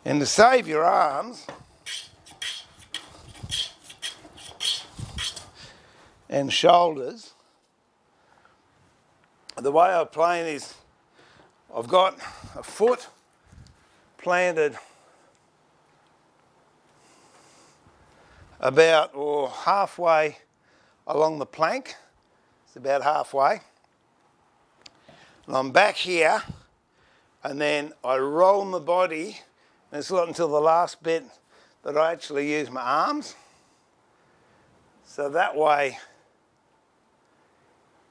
And to save your arms and shoulders, the way I plane is I've got a foot planted about halfway along the plank. It's about halfway. And I'm back here, and then I roll my body, and it's not until the last bit that I actually use my arms. So that way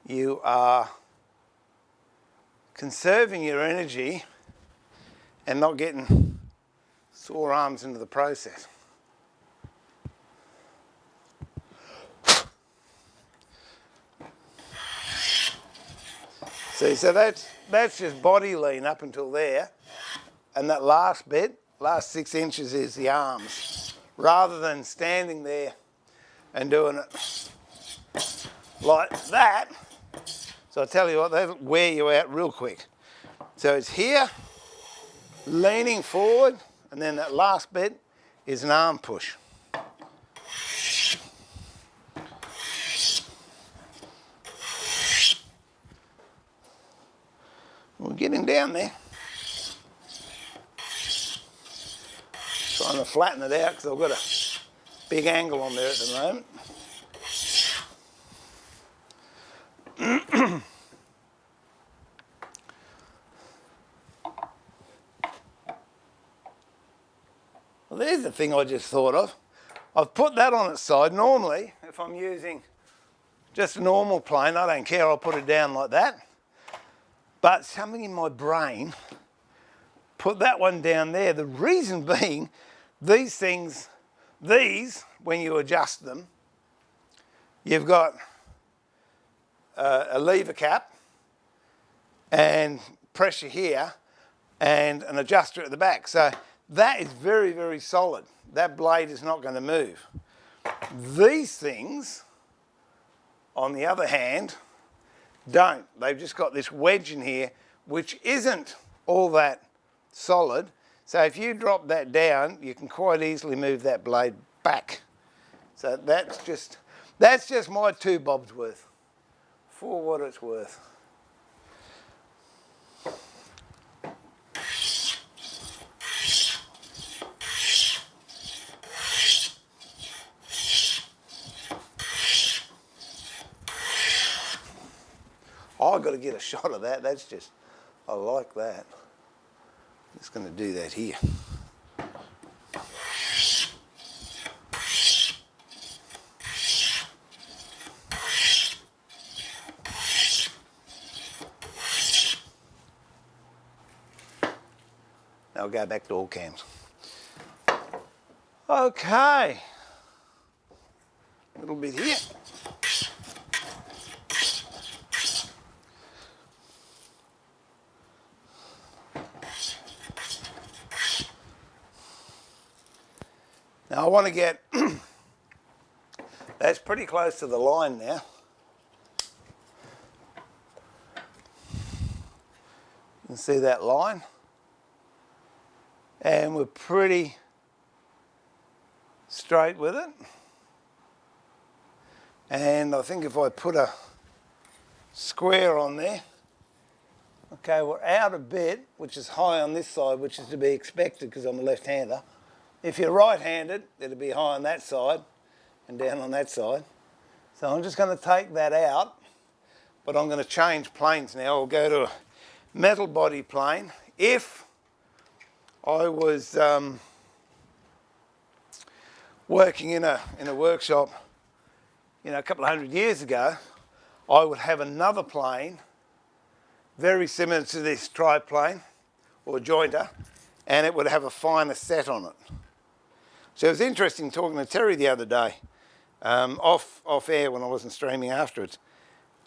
you are conserving your energy and not getting sore arms into the process. See, so that's just body lean up until there, and that last bit, last 6 inches is the arms, rather than standing there and doing it like that. So I tell you what, that'll wear you out real quick. So it's here, leaning forward, and then that last bit is an arm push. We're getting down there. Trying to flatten it out because I've got a big angle on there at the moment. Well, there's the thing I just thought of. I've put that on its side. Normally, if I'm using just a normal plane, I don't care, I'll put it down like that. But something in my brain put that one down there. The reason being, these things, when you adjust them, you've got a lever cap and pressure here and an adjuster at the back. So that is very, very solid. That blade is not going to move. These things, on the other hand, don't. They've just got this wedge in here, which isn't all that solid. So if you drop that down, you can quite easily move that blade back. So that's just my 2 bobs worth, for what it's worth. I've got to get a shot of that. That's just, I like that. I'm just going to do that here. Now I'll go back to all cams. Okay. A little bit here. Now I want to get, that's pretty close to the line now. You can see that line. And we're pretty straight with it. And I think if I put a square on there, okay, we're out a bit, which is high on this side, which is to be expected because I'm a left-hander. If you're right-handed, it'll be high on that side and down on that side. So I'm just going to take that out, but I'm going to change planes now. I'll go to a metal body plane. If I was working in a workshop, a couple of 100 years ago, I would have another plane very similar to this triplane or jointer, and it would have a finer set on it. So it was interesting talking to Terry the other day, off air when I wasn't streaming afterwards,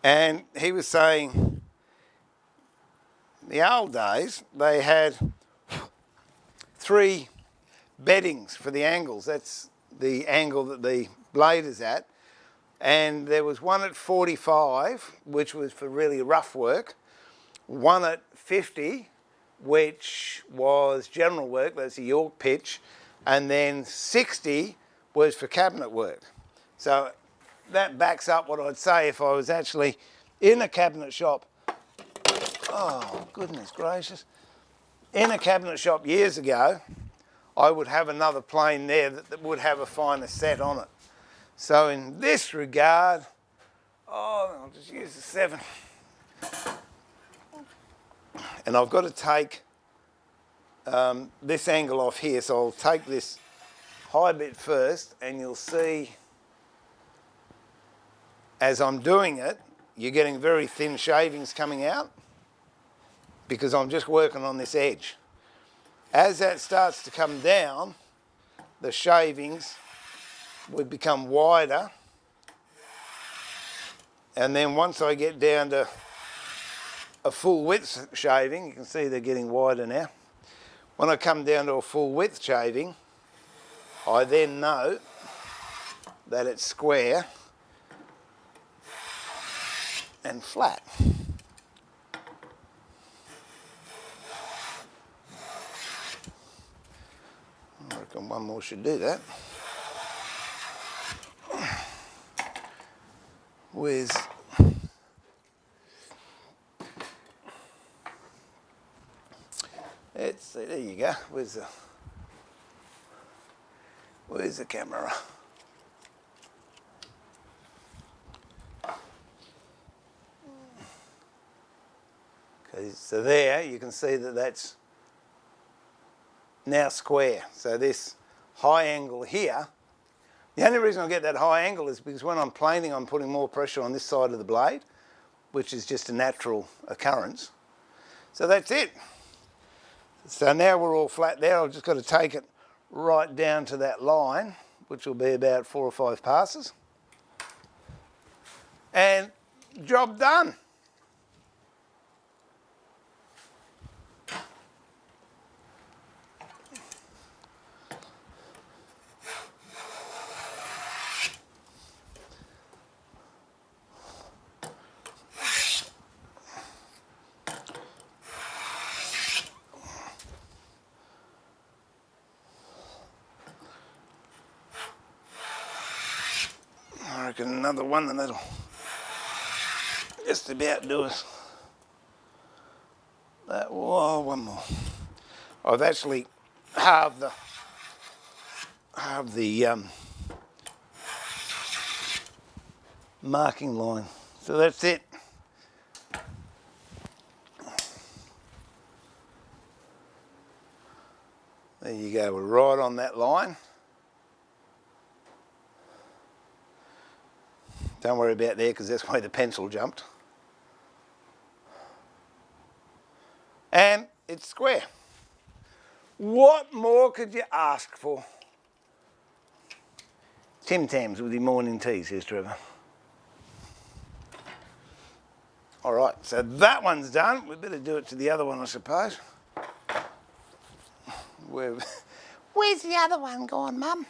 and he was saying the old days they had 3 beddings for the angles. That's the angle that the blade is at, and there was one at 45, which was for really rough work, one at 50, which was general work, that's a York pitch, and then 60 was for cabinet work. So that backs up what I'd say if I was actually in a cabinet shop. Oh, goodness gracious. In a cabinet shop years ago, I would have another plane there that would have a finer set on it. So in this regard, I'll just use the 7. And I've got to take this angle off here, so I'll take this high bit first, and you'll see as I'm doing it, you're getting very thin shavings coming out because I'm just working on this edge. As that starts to come down, the shavings would become wider, and then once I get down to a full width shaving, you can see they're getting wider now. When I come down to a full width shaving, I then know that it's square and flat. I reckon one more should do that. Let's see, there you go. Where's the camera? Okay, so there you can see that that's now square. So this high angle here, the only reason I get that high angle is because when I'm planing, I'm putting more pressure on this side of the blade, which is just a natural occurrence. So that's it. So now we're all flat there. I've just got to take it right down to that line, which will be about 4 or 5 passes. And job done. I reckon another one and that'll just about do us. One more. I've actually halved the marking line. So that's it. There you go, we're right on that line. Don't worry about there because that's why the pencil jumped. And it's square. What more could you ask for? Tim Tams with your morning tea, says Trevor. All right, so that one's done. We better do it to the other one, I suppose. Where's the other one gone, Mum?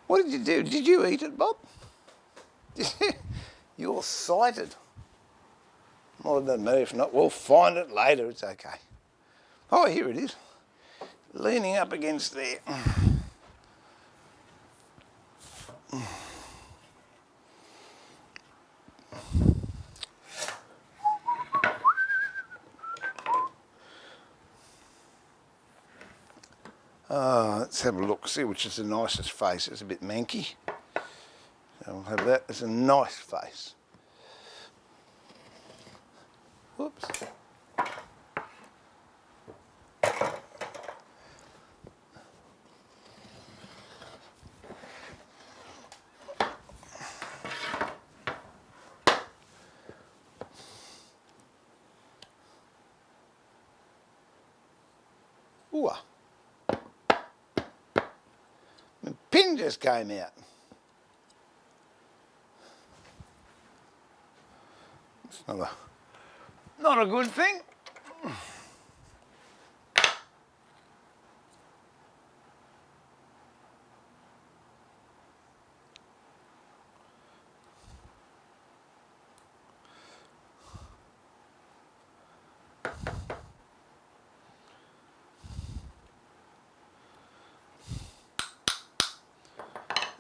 What did you do? Did you eat it, Bob? You're sighted. Well, it doesn't matter if not. We'll find it later. It's okay. Oh, here it is. Leaning up against there. Let's have a look, see which is the nicest face. It's a bit manky. So we'll have that as a nice face. Whoops. Ooh. The pin just came out. It's not a good thing.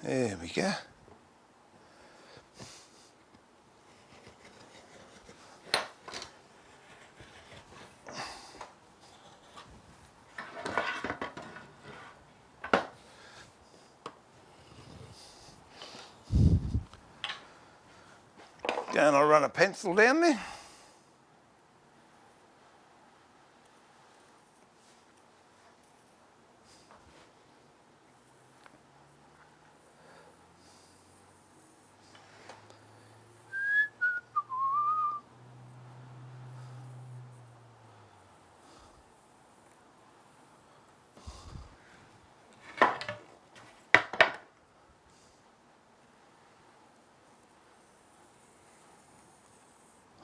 There we go. And I'll run a pencil down there.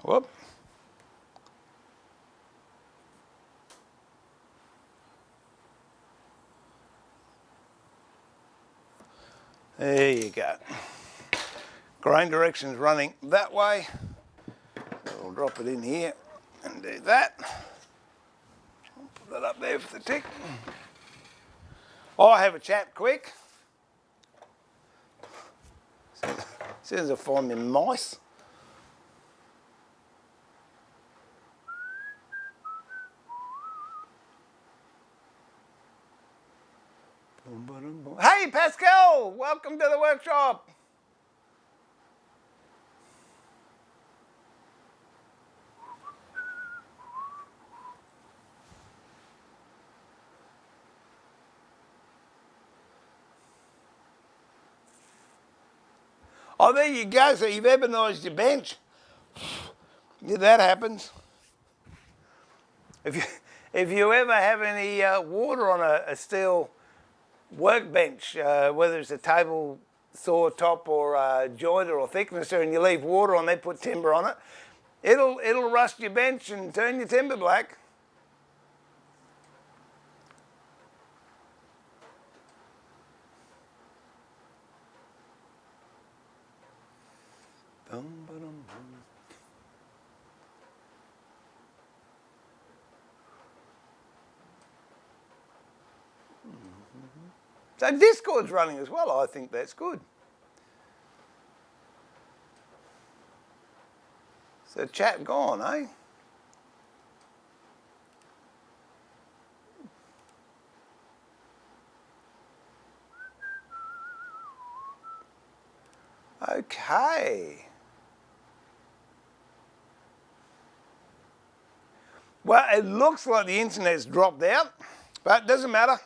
Whoop. There you go. Grain direction's running that way. So we'll drop it in here and do that. I'll put that up there for the tick. I'll have a chat quick. As soon as I find my mice. Hey Pascal, welcome to the workshop. Oh, there you go. So you've ebonised your bench. Yeah, that happens. If you ever have any water on a steel workbench, whether it's a table saw top or a jointer or thicknesser, and you leave water on, they put timber on it, it'll rust your bench and turn your timber black. So Discord's running as well. I think that's good. So chat gone, eh? Okay. Well, it looks like the internet's dropped out, but it doesn't matter.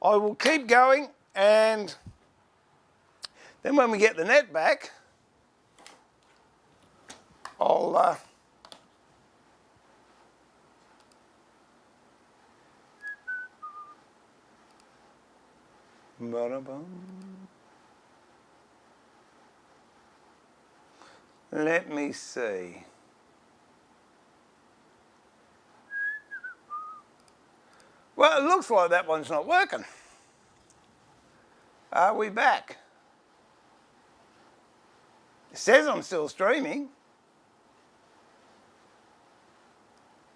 I will keep going, and then when we get the net back, I'll let me see. Well, it looks like that one's not working. Are we back? It says I'm still streaming.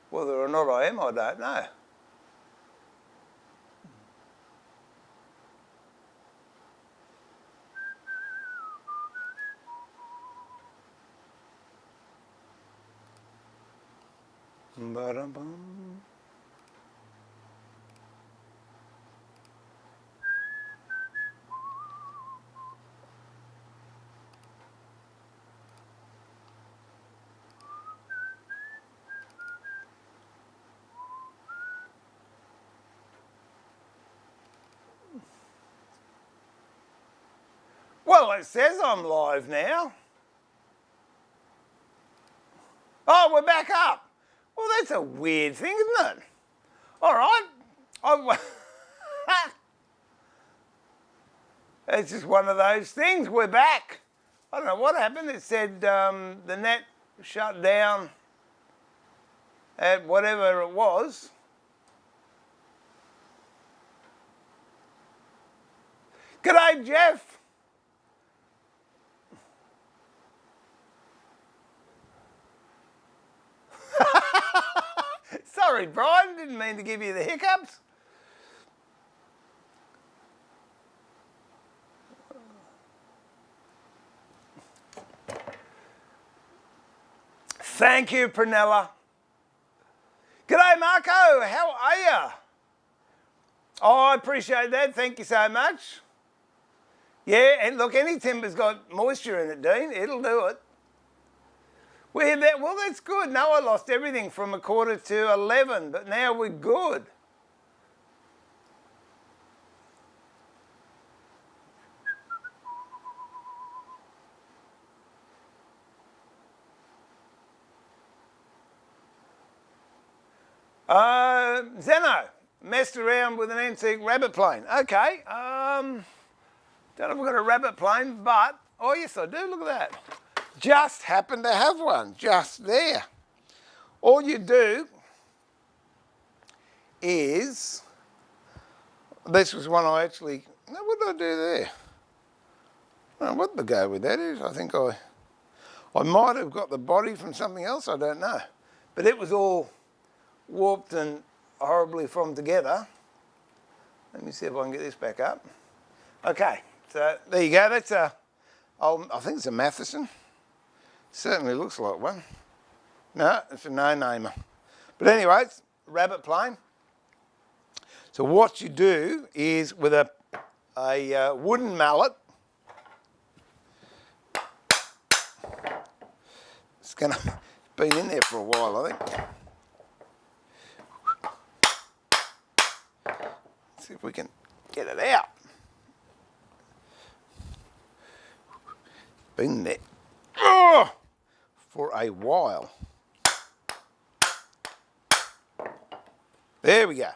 Whether or not I am, I don't know. Ba-dum-bum. Well, it says I'm live now. Oh, we're back up. Well, that's a weird thing, isn't it? All right. It's just one of those things. We're back. I don't know what happened. It said the net shut down at whatever it was. G'day, Jeff. Sorry, Brian, didn't mean to give you the hiccups. Thank you, Prunella. G'day, Marco. How are you? Oh, I appreciate that. Thank you so much. Yeah, and look, any timber's got moisture in it, Dean. It'll do it. Well, that's good. No, I lost everything from 1/4 to 11, but now we're good. Zeno, messed around with an antique rabbit plane. Okay, don't know if I've got a rabbit plane, but, oh yes I do, look at that. Just happen to have one, just there. All you do is, this was one I actually, what did I do there? What the go with that is, I think I might have got the body from something else, I don't know. But it was all warped and horribly from together. Let me see if I can get this back up. Okay, so there you go. That's a, I think it's a Matheson. Certainly looks like one. No, it's a no-namer. But anyway, it's rabbit plane. So what you do is with a wooden mallet, it's been in there for a while, I think. See if we can get it out. Been there for a while. There we go.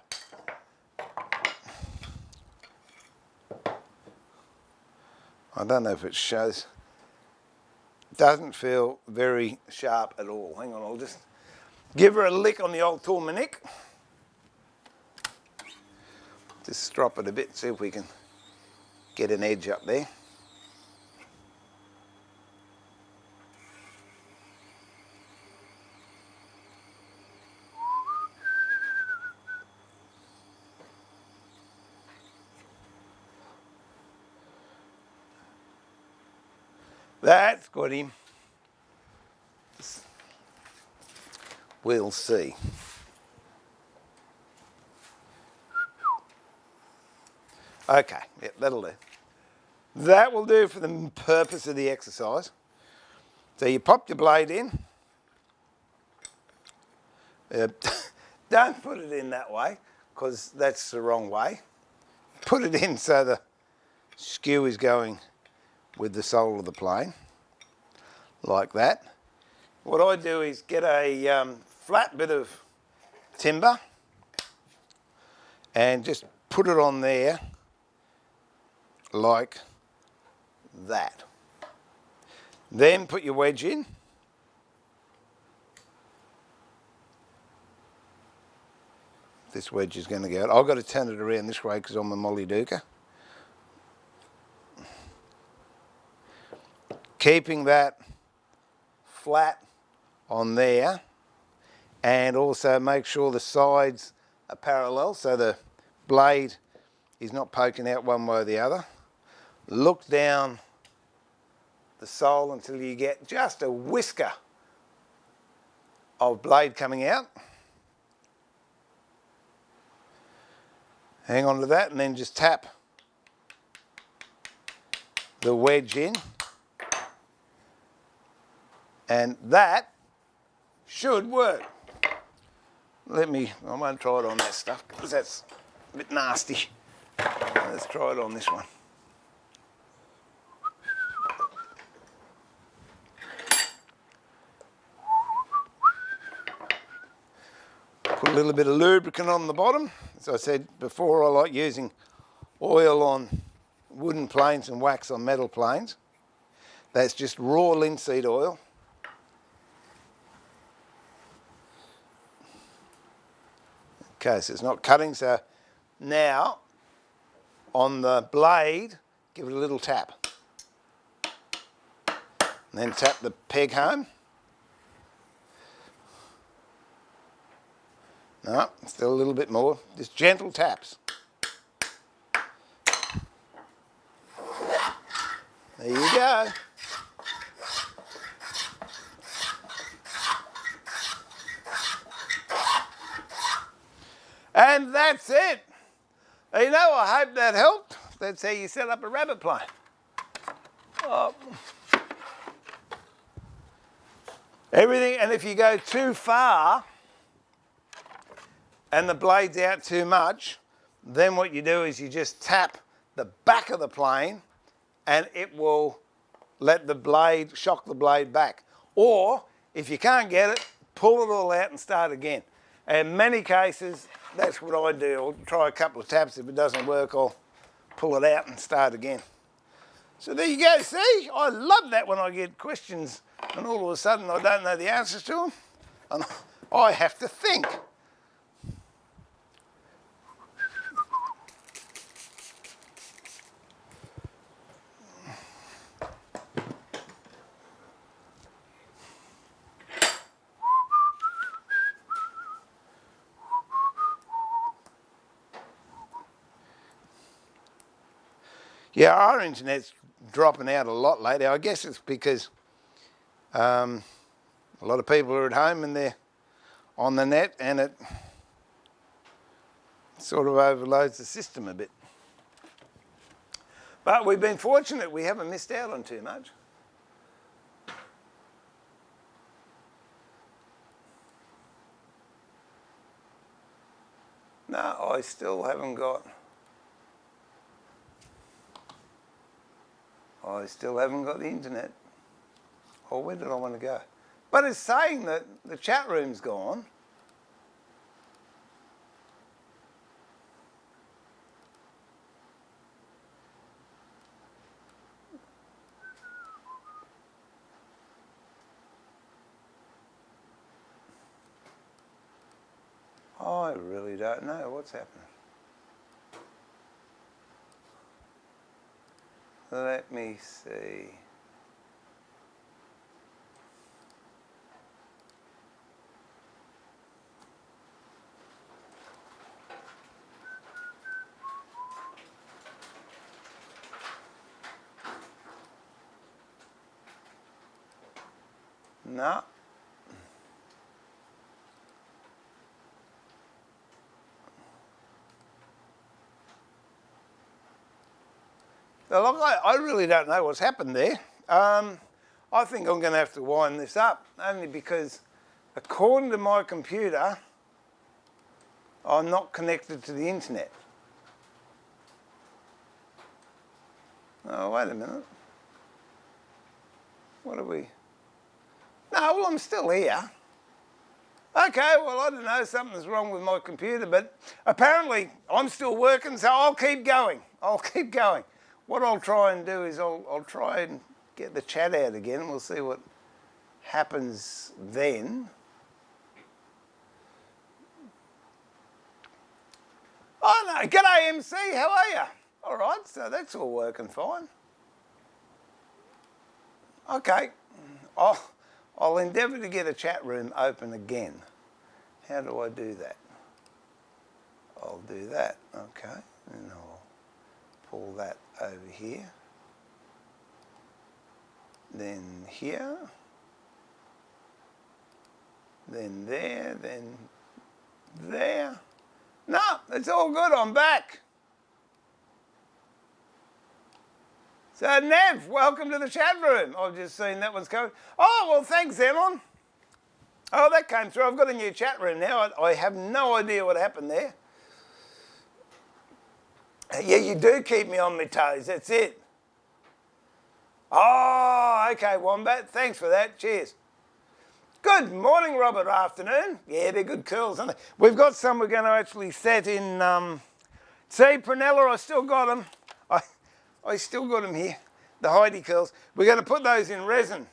I don't know if it shows. Doesn't feel very sharp at all. Hang on, I'll just give her a lick on the old toolmanic. Just strop it a bit, see if we can get an edge up there. That's got him. We'll see. Okay, yep, that'll do. That will do for the purpose of the exercise. So you pop your blade in. Don't put it in that way, because that's the wrong way. Put it in so the skew is going with the sole of the plane, like that. What I do is get a flat bit of timber and just put it on there like that. Then put your wedge in. This wedge is going to go out. I've got to turn it around this way because I'm a Molly Duker. Keeping that flat on there, and also make sure the sides are parallel so the blade is not poking out one way or the other. Look down the sole until you get just a whisker of blade coming out. Hang on to that and then just tap the wedge in. And that should work. I won't try it on that stuff because that's a bit nasty. Let's try it on this one. Put a little bit of lubricant on the bottom. As I said before, I like using oil on wooden planes and wax on metal planes. That's just raw linseed oil. Okay, so it's not cutting, so now on the blade, give it a little tap. And then tap the peg home. No, still a little bit more, just gentle taps. There you go. And that's it. You know, I hope that helped. That's how you set up a rabbit plane. Oh. Everything, and if you go too far and the blade's out too much, then what you do is you just tap the back of the plane and it will let the blade, shock the blade back. Or, if you can't get it, pull it all out and start again. In many cases, that's what I do. I'll try a couple of taps. If it doesn't work, I'll pull it out and start again. So there you go. See, I love that when I get questions and all of a sudden I don't know the answers to them. And I have to think. Yeah, our internet's dropping out a lot lately. I guess it's because a lot of people are at home and they're on the net and it sort of overloads the system a bit. But we've been fortunate, we haven't missed out on too much. No, I still haven't got the internet. Or where did I want to go? But it's saying that the chat room's gone. I really don't know what's happening. Let me see. No. Now, look, I really don't know what's happened there. I think I'm going to have to wind this up, only because according to my computer, I'm not connected to the internet. Oh, wait a minute. What are we? No, well, I'm still here. Okay, well, I don't know, something's wrong with my computer, but apparently I'm still working, so I'll keep going. I'll keep going. What I'll try and do is I'll try and get the chat out again, and we'll see what happens then. Oh, no, g'day MC, how are you? All right, so that's all working fine. Okay, I'll endeavour to get a chat room open again. How do I do that? I'll do that, okay, and I'll pull that over here, then here, then there, then there. No, it's all good, I'm back. So Nev, welcome to the chat room. I've just seen that one's coming. Oh, well, thanks, Elon. Oh, that came through. I've got a new chat room now. I have no idea what happened there. Yeah, you do keep me on my toes, that's it. Oh, okay, Wombat, thanks for that, cheers. Good morning, Robert, afternoon. Yeah, they're good curls, aren't they? We've got some we're going to actually set in, see, Prunella, I still got them. I still got them here, the Heidi curls. We're going to put those in resin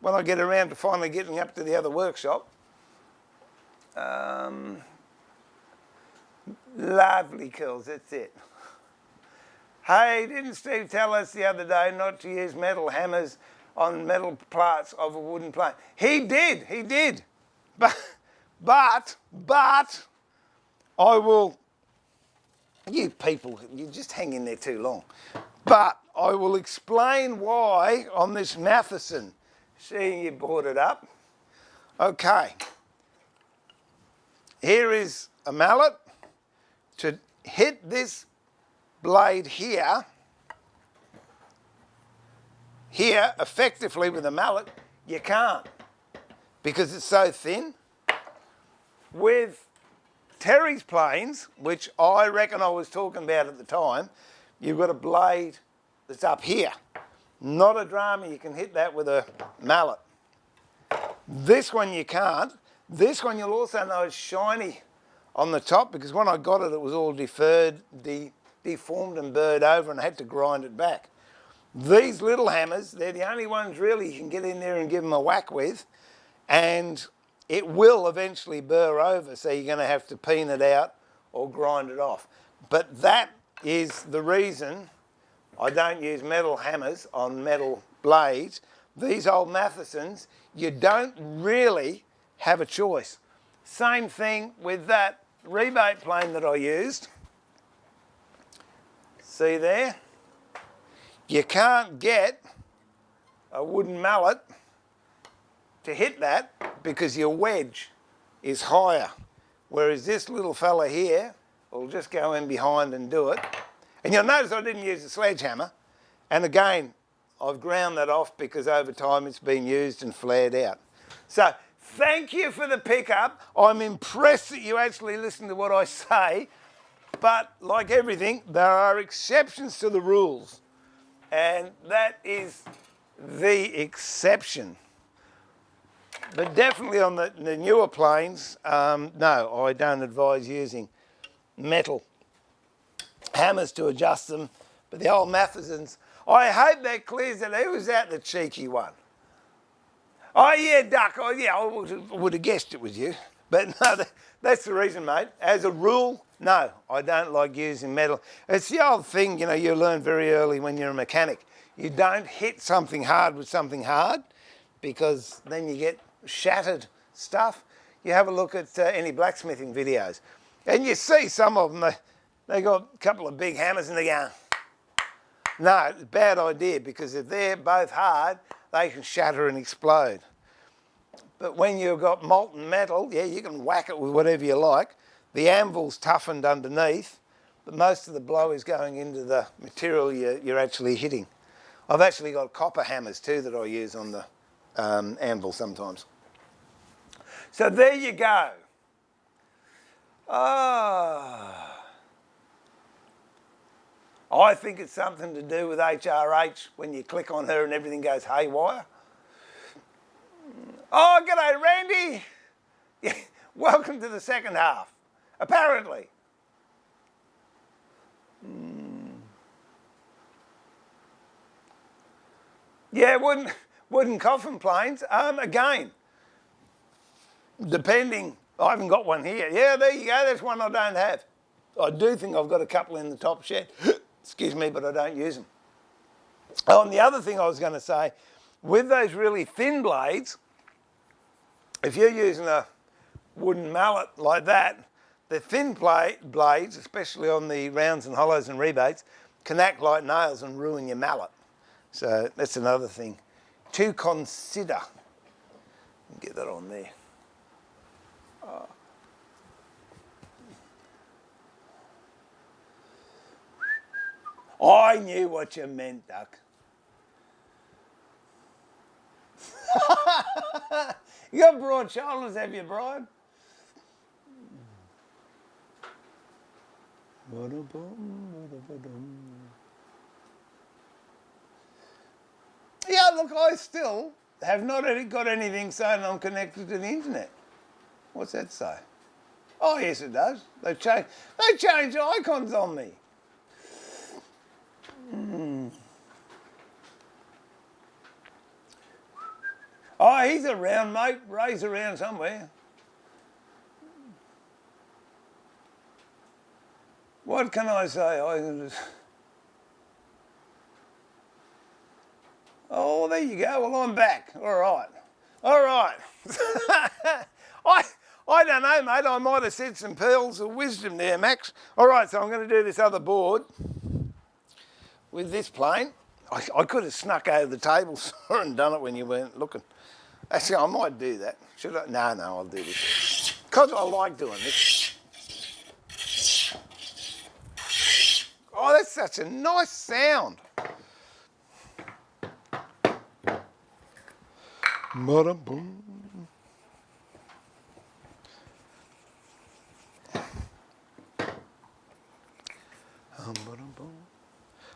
when I get around to finally getting up to the other workshop. Lovely curls, that's it. Hey, didn't Steve tell us the other day not to use metal hammers on metal parts of a wooden plane? He did. But I will, you people, you just hang in there too long. But I will explain why on this Matheson. See, you brought it up. Okay. Here is a mallet. to hit this blade here effectively with a mallet, you can't because it's so thin. With Terry's planes, which I reckon I was talking about at the time, you've got a blade that's up here. Not a drama, you can hit that with a mallet. This one you can't. This one you'll also know is shiny on the top because when I got it, it was all deformed and burred over and I had to grind it back. These little hammers, they're the only ones really you can get in there and give them a whack with, and it will eventually burr over, so you're going to have to peen it out or grind it off. But that is the reason I don't use metal hammers on metal blades. These old Mathesons, you don't really have a choice. Same thing with that rebate plane that I used. See there? You can't get a wooden mallet to hit that because your wedge is higher. Whereas this little fella here will just go in behind and do it. And you'll notice I didn't use a sledgehammer. And again, I've ground that off because over time it's been used and flared out. So thank you for the pickup. I'm impressed that you actually listen to what I say. But like everything, there are exceptions to the rules. And that is the exception. But definitely on the newer planes, no, I don't advise using metal hammers to adjust them. But the old Mathesons, I hope that clears it. Who was that, the cheeky one? Oh, yeah, Duck. Oh, yeah, I would have guessed it was you. But no, that's the reason, mate. As a rule, no, I don't like using metal. It's the old thing, you know, you learn very early when you're a mechanic. You don't hit something hard with something hard because then you get shattered stuff. You have a look at any blacksmithing videos and you see some of them, they got a couple of big hammers and they go, no, it's a bad idea because if they're both hard, they can shatter and explode. But when you've got molten metal, yeah, you can whack it with whatever you like. The anvil's toughened underneath, but most of the blow is going into the material you're actually hitting. I've actually got copper hammers too that I use on the anvil sometimes. So there you go. I think it's something to do with HRH when you click on her and everything goes haywire. Oh, g'day, Randy. Welcome to the second half, apparently. Yeah, wooden coffin planes. Again, depending, I haven't got one here. Yeah, there you go, that's one I don't have. I do think I've got a couple in the top shed. Excuse me, but I don't use them. Oh, and the other thing I was going to say, with those really thin blades, if you're using a wooden mallet like that, the thin blades, especially on the rounds and hollows and rebates, can act like nails and ruin your mallet. So that's another thing to consider. Get that on there. I knew what you meant, Duck. You got broad shoulders, have you, Brian? Yeah, look, I still have not got anything saying I'm connected to the internet. What's that say? Oh, yes, it does. They changed icons on me. Oh, he's around, mate. Ray's around somewhere. What can I say? Oh, there you go. Well, I'm back. All right. All right. I don't know, mate. I might have said some pearls of wisdom there, Max. All right, so I'm going to do this other board with this plane. I could have snuck over the table and done it when you weren't looking. Actually, I might do that. Should I? No, I'll do this. Because I like doing this. such a nice sound.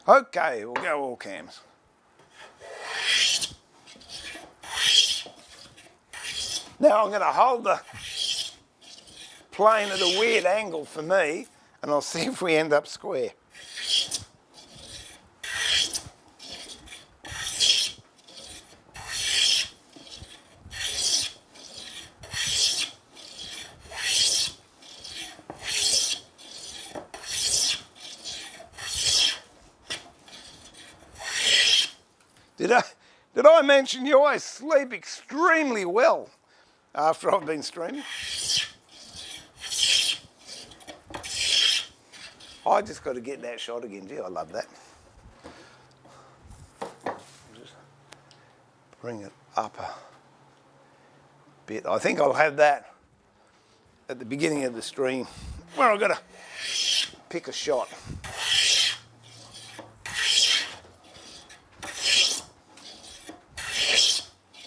Okay, we'll go all cams. Now I'm going to hold the plane at a weird angle for me, and I'll see if we end up square. Did I mention you always sleep extremely well after I've been streaming? I just got to get that shot again. Gee, I love that. Just bring it up a bit. I think I'll have that at the beginning of the stream where I've got to pick a shot.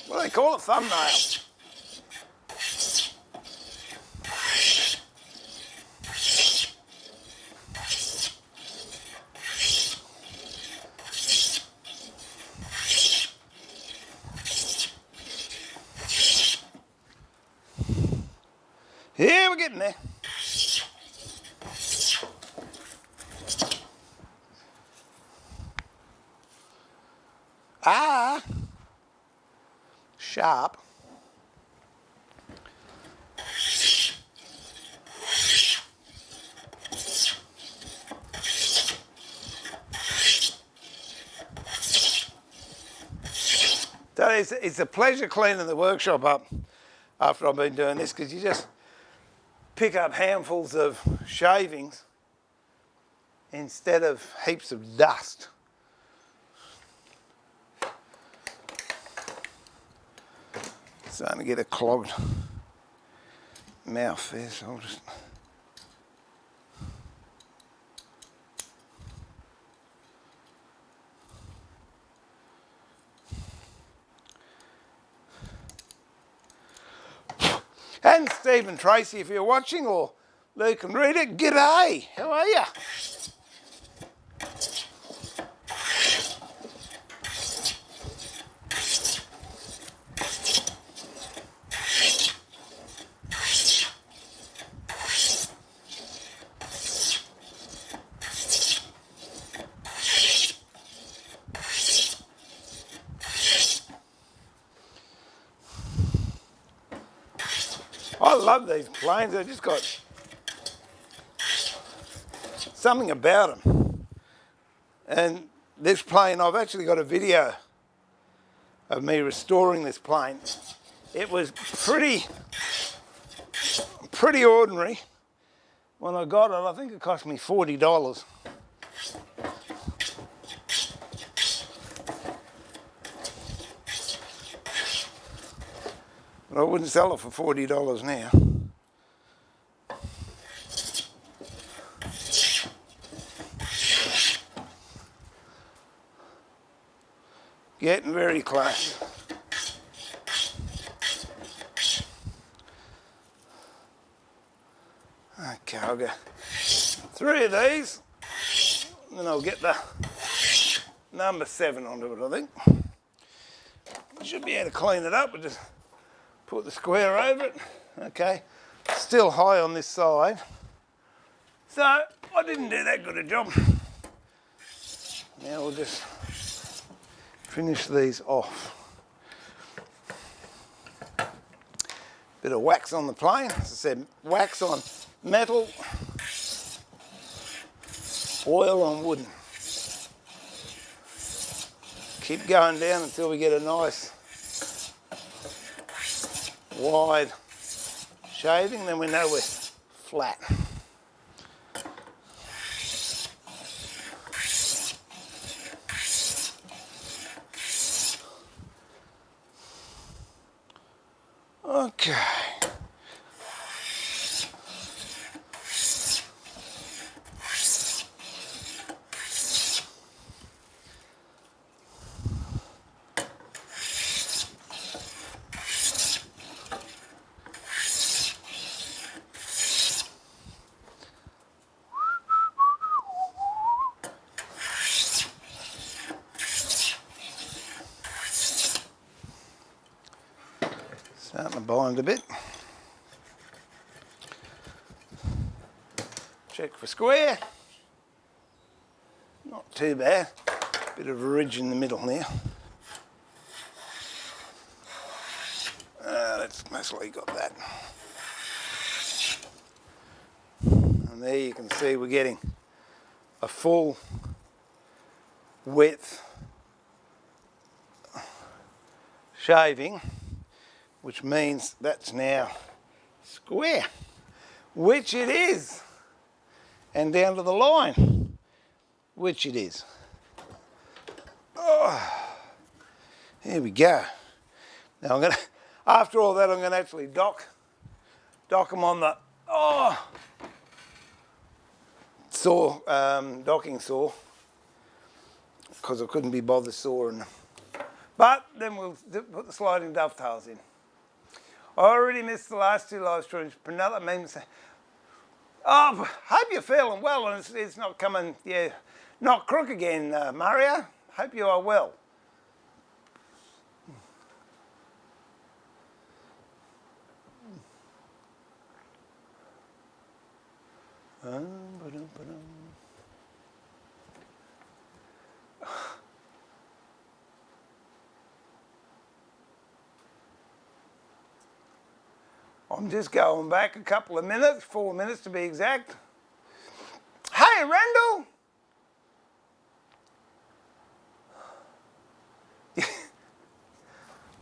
What do they call it? Thumbnail. Yeah, we're getting there. Ah, sharp. So it's a pleasure cleaning the workshop up after I've been doing this, because you just pick up handfuls of shavings instead of heaps of dust. Starting to get a clogged mouth there, so I'll just... And Stephen Tracy, if you're watching, or Luke and Rita, g'day, how are you? I love these planes, they've just got something about them. And this plane, I've actually got a video of me restoring this plane. It was pretty ordinary when I got it. I think it cost me $40. But I wouldn't sell it for $40 now. Getting very close. Okay, I'll go 3 of these, and then I'll get the number 7 onto it, I think. I should be able to clean it up, but just put the square over it. Okay, still high on this side. So I didn't do that good a job. Now we'll just finish these off. Bit of wax on the plane. As I said, wax on metal, oil on wooden. Keep going down until we get a nice wide shaving, then we know we're flat. Okay. Starting to bind a bit. Check for square. Not too bad. Bit of a ridge in the middle there. That's mostly got that. And there you can see we're getting a full width shaving, which means that's now square, which it is, and down to the line, which it is. Oh, here we go. Now I'm going to, after all that, I'm going to actually dock them on the saw, docking saw, because I couldn't be bothered sawing them. But then we'll put the sliding dovetails in. I already missed the last two live streams. Prunella means, oh, hope you're feeling well and it's not coming, yeah, not crook again, Mario. Hope you are well. I'm just going back a couple of minutes, 4 minutes to be exact. Hey, Rendell!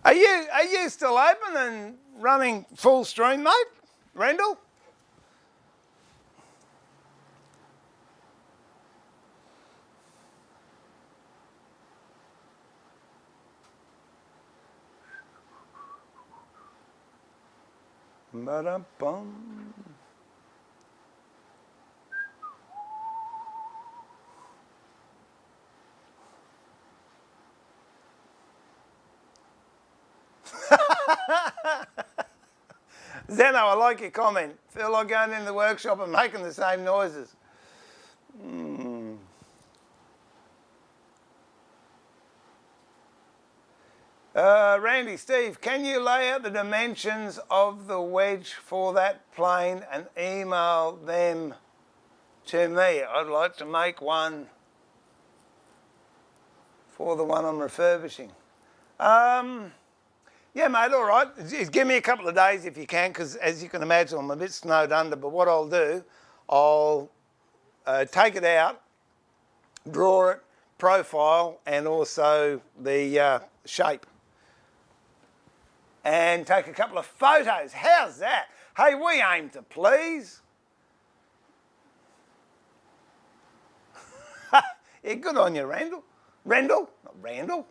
Are you still open and running full stream, mate? Rendell? Ba-da-bum. Zeno, I like your comment. Feel like going in the workshop and making the same noises. Randy, Steve, can you lay out the dimensions of the wedge for that plane and email them to me? I'd like to make one for the one I'm refurbishing. Yeah, mate, all right. Just give me a couple of days if you can, because as you can imagine, I'm a bit snowed under. But what I'll do, I'll take it out, draw it, profile, and also the shape. And take a couple of photos. How's that? Hey, we aim to please. Yeah, good on you, Randall. Rendell, not Randall.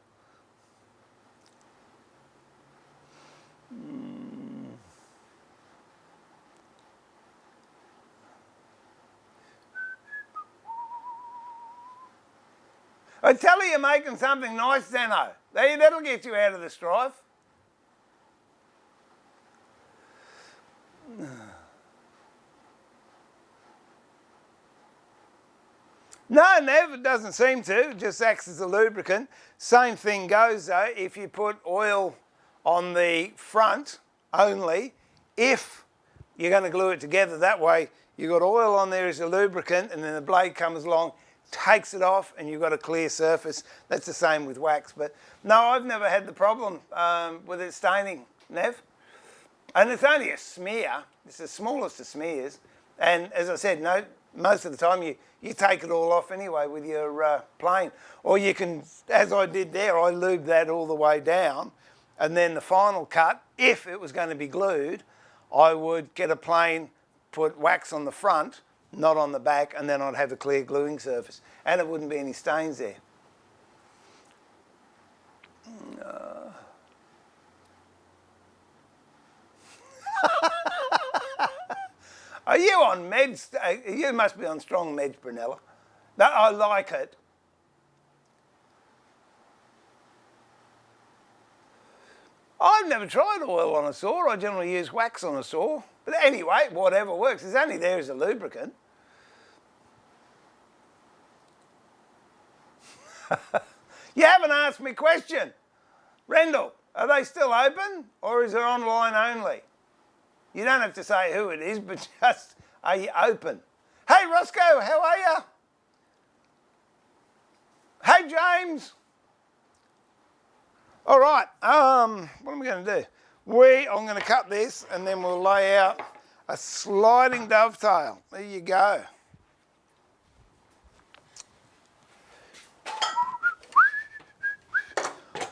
I tell you, you're making something nice, Zeno. That'll get you out of the strife. No, never, doesn't seem to. It just acts as a lubricant. Same thing goes though if you put oil on the front only, if you're going to glue it together that way, you've got oil on there as a lubricant and then the blade comes along, takes it off and you've got a clear surface. That's the same with wax. But no, I've never had the problem with it staining, Nev. And it's only a smear. It's the smallest of smears. And as I said, no, most of the time you take it all off anyway with your plane. Or you can, as I did there, I lubed that all the way down. And then the final cut, if it was going to be glued, I would get a plane, put wax on the front, not on the back, and then I'd have a clear gluing surface. And it wouldn't be any stains there. Are you on meds? You must be on strong meds, Brunella. That, I like it. I've never tried oil on a saw. I generally use wax on a saw. But anyway, whatever works. It's only there as a lubricant. You haven't asked me a question. Rendell, Are they still open or is it online only? You don't have to say who it is, but just, are you open? Hey Roscoe, how are you? Hey James. All right, what am I going to do? I'm going to cut this and then we'll lay out a sliding dovetail. There you go.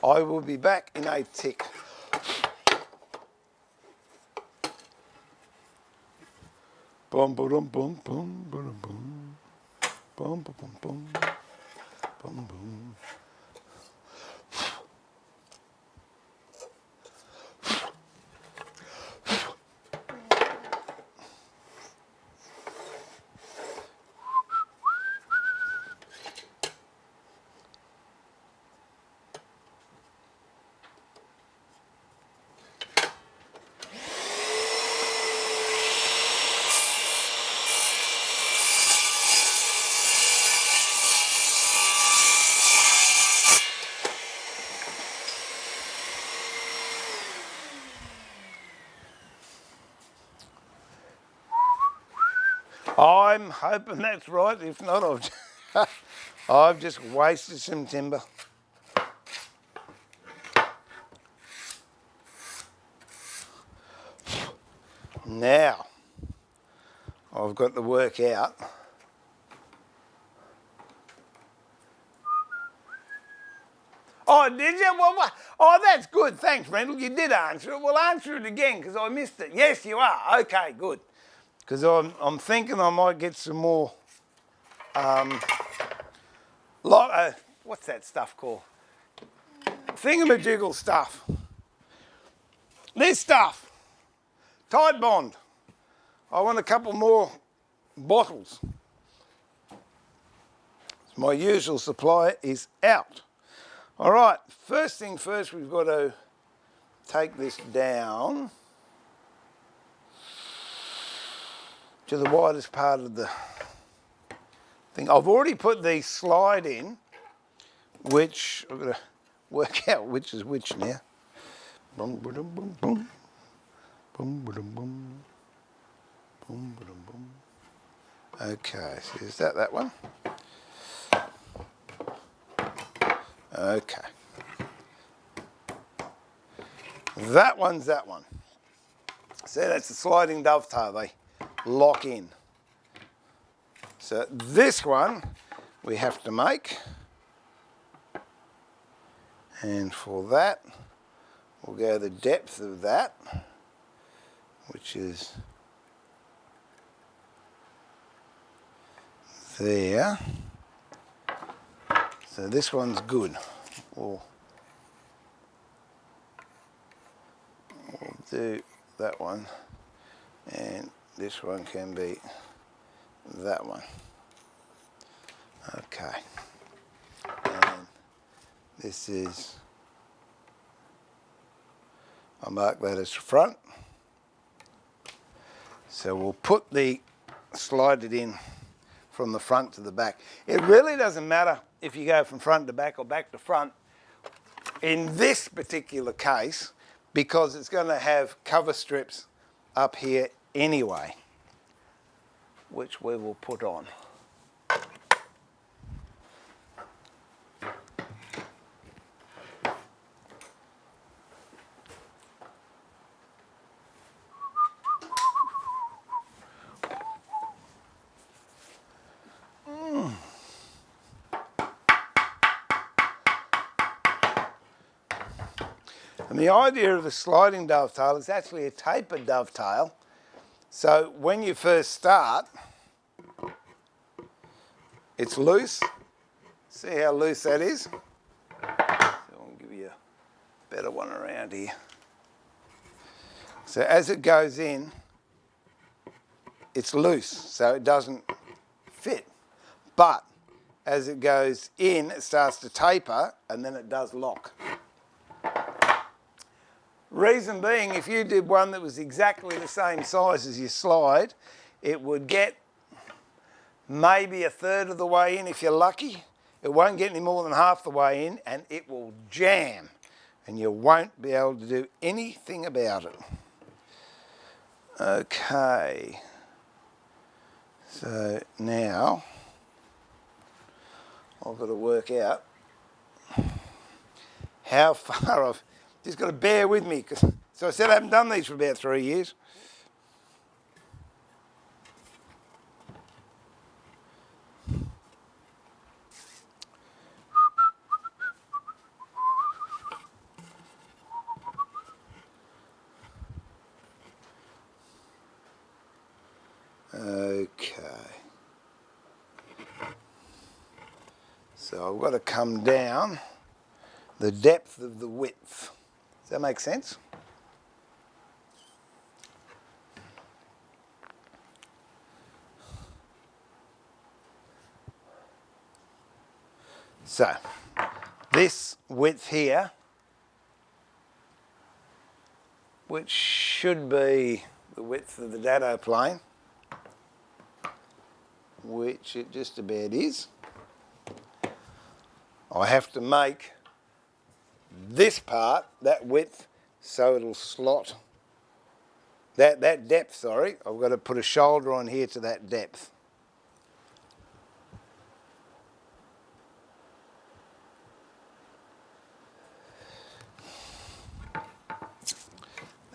I will be back in a tick. Boom, boom, boom, boom, boom, boom, boom, boom, boom, boom, boom, boom. I'm hoping that's right. If not, I've just wasted some timber. Now, I've got the work out. Oh, did you? Well, oh, that's good. Thanks, Rendell. You did answer it. Well, answer it again because I missed it. Yes, you are. Okay, good. Because I'm thinking I might get some more, what's that stuff called? Thingamajiggle stuff. This stuff, Tide Bond. I want a couple more bottles. My usual supply is out. All right, first thing first, we've got to take this down to the widest part of the thing. I've already put the slide in, which I've got to work out which is which now. Boom, boom, boom, boom. Boom, boom, boom. Boom, boom, boom. Okay, so is that one? Okay. That one's that one. So that's the sliding dovetail. They lock in. So this one we have to make, and for that we'll go the depth of that, which is there. So this one's good. We'll do that one, and this one can be that one. Okay. And this is, I'll mark that as front. So we'll put slide it in from the front to the back. It really doesn't matter if you go from front to back or back to front in this particular case, because it's going to have cover strips up here anyway, which we will put on. And the idea of the sliding dovetail is actually a tapered dovetail. So when you first start, it's loose. See how loose that is? So I'll give you a better one around here. So as it goes in, it's loose, so it doesn't fit. But as it goes in, it starts to taper, and then it does lock. Reason being, if you did one that was exactly the same size as your slide, it would get maybe a third of the way in if you're lucky. It won't get any more than half the way in, and it will jam. and you won't be able to do anything about it. Okay, so now I've got to work out how far I've just got to bear with me, so I said I haven't done these for about 3 years. Okay, so I've got to come down the depth of the width. Does that make sense? So, this width here, which should be the width of the dado plane, which it just about is, I have to make this part, that width, so it'll slot, that depth, sorry, I've got to put a shoulder on here to that depth.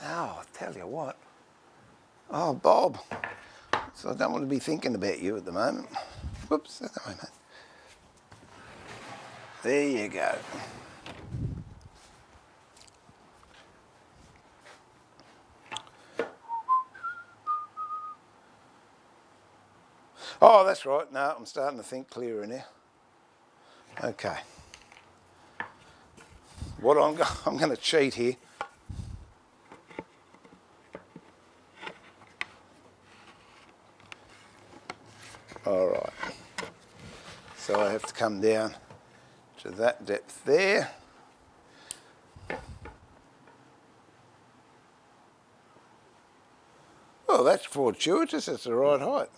Now, I'll tell you what. Oh, Bob. So I don't want to be thinking about you at the moment. Whoops, that's the way, mate. There you go. Oh, that's right. No, I'm starting to think clearer now. Okay. What I'm going to cheat here. All right. So I have to come down to that depth there. Oh, that's fortuitous. That's the right height.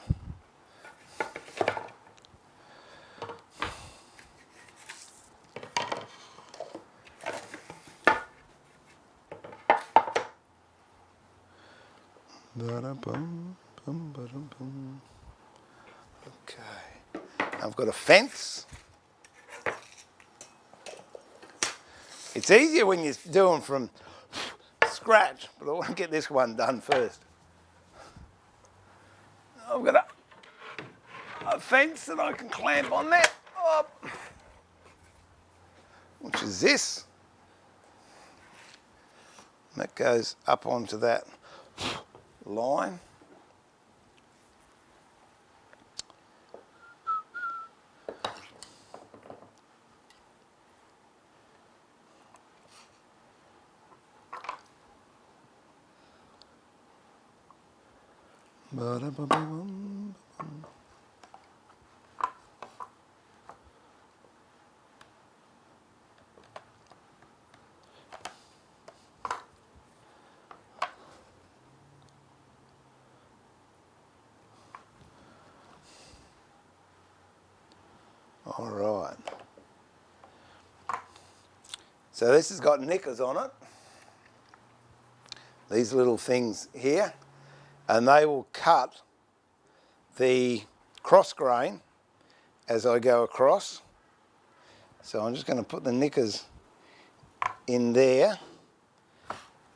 Okay, I've got a fence. It's easier when you do them from scratch, but I want to get this one done first. I've got a fence that I can clamp on there, which is this. And that goes up onto that line. All right. So this has got knickers on it. These little things here. And they will cut the cross grain as I go across. So I'm just going to put the knickers in there.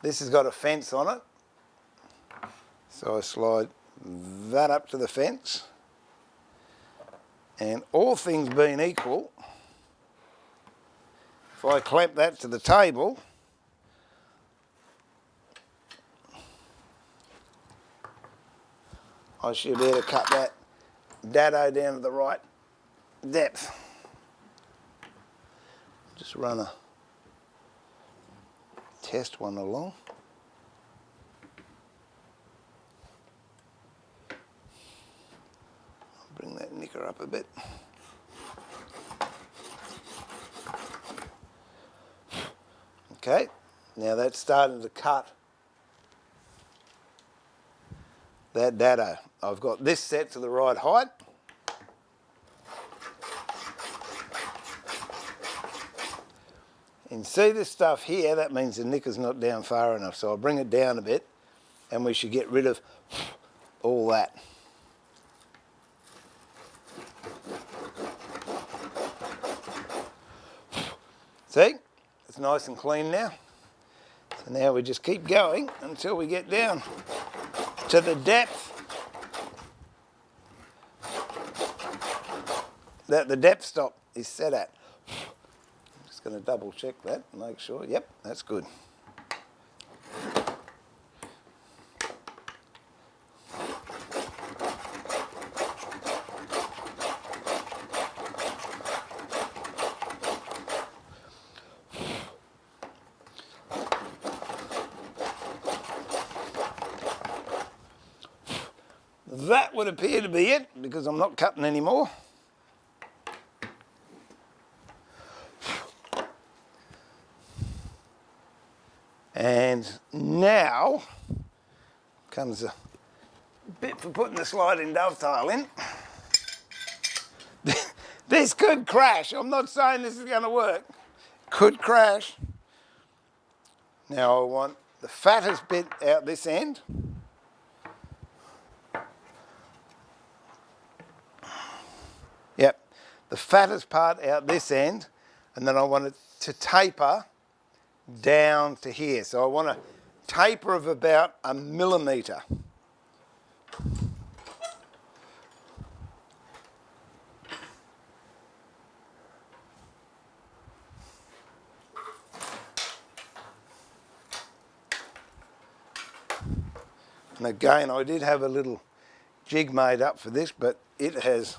This has got a fence on it. So I slide that up to the fence. And all things being equal, if I clamp that to the table, I should be able to cut that dado down to the right depth. Just run a test one along. I'll bring that knicker up a bit. Okay, now that's starting to cut that dado. I've got this set to the right height. And see this stuff here, that means the nicker's not down far enough. So I'll bring it down a bit and we should get rid of all that. See, it's nice and clean now. So now we just keep going until we get down to the depth that the depth stop is set at. I'm just going to double check that and make sure. Yep, that's good. That would appear to be it because I'm not cutting anymore. And now comes a bit for putting the sliding dovetail in. This could crash. I'm not saying this is going to work. Could crash. Now I want the fattest bit out this end. Yep, the fattest part out this end, and then I want it to taper down to here. So I want a taper of about 1 millimetre. And again, I did have a little jig made up for this, but it has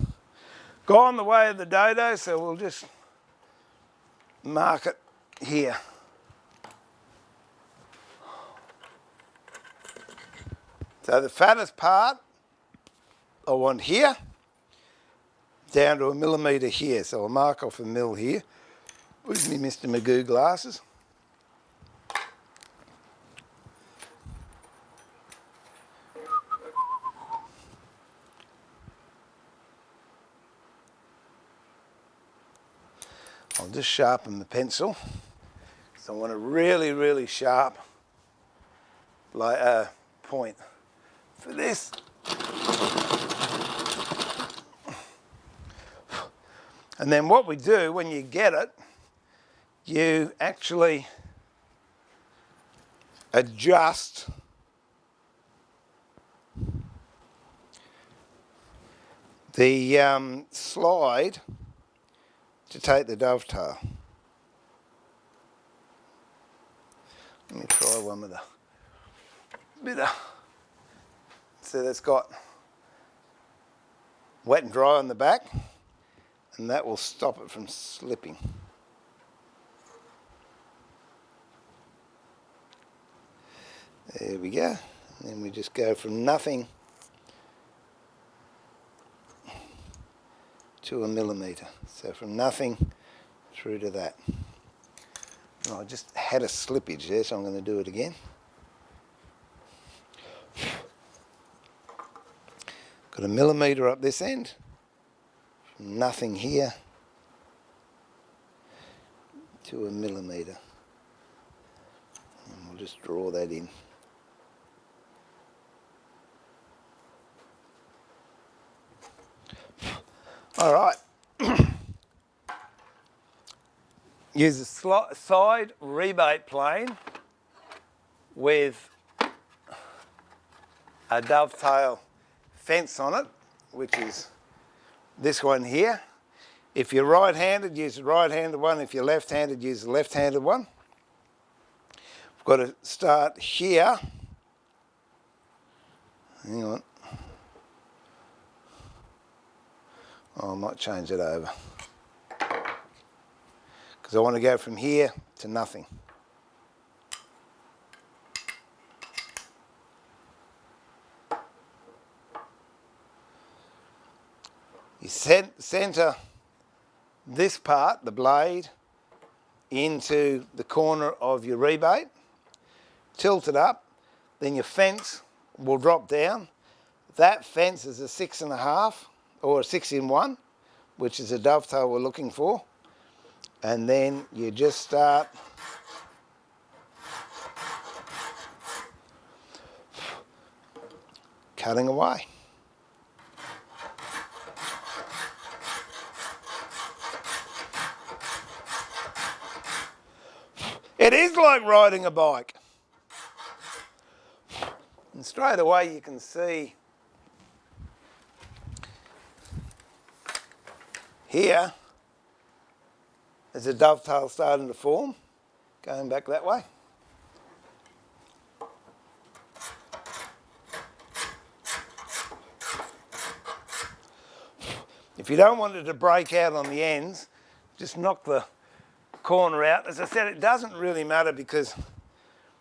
gone the way of the dodo, so we'll just mark it here. So the fattest part I want here, down to 1 millimetre here. So I'll mark off 1 mil here with me Mr. Magoo glasses. I'll just sharpen the pencil because I want a really, really sharp point for this. And then what we do when you get it, you actually adjust the slide to take the dovetail. Let me try one with a bit of, so that's got wet and dry on the back, and that will stop it from slipping. There we go. And then we just go from nothing to 1 millimetre. So from nothing through to that. And I just had a slippage there, so I'm going to do it again. Got 1 millimetre up this end. From nothing here to 1 millimetre. And we'll just draw that in. All right. Use a side rebate plane with a dovetail fence on it, which is this one here. If you're right-handed, use the right-handed one. If you're left-handed, use the left-handed one. We've got to start here. Hang on. Oh, I might change it over. Because I want to go from here to nothing. You centre this part, the blade, into the corner of your rebate, tilt it up, then your fence will drop down. That fence is a 6.5 or a 6-in-1, which is a dovetail we're looking for. And then you just start cutting away. It is like riding a bike. And straight away you can see here there's a dovetail starting to form, going back that way. If you don't want it to break out on the ends, just knock the corner out. As I said, it doesn't really matter because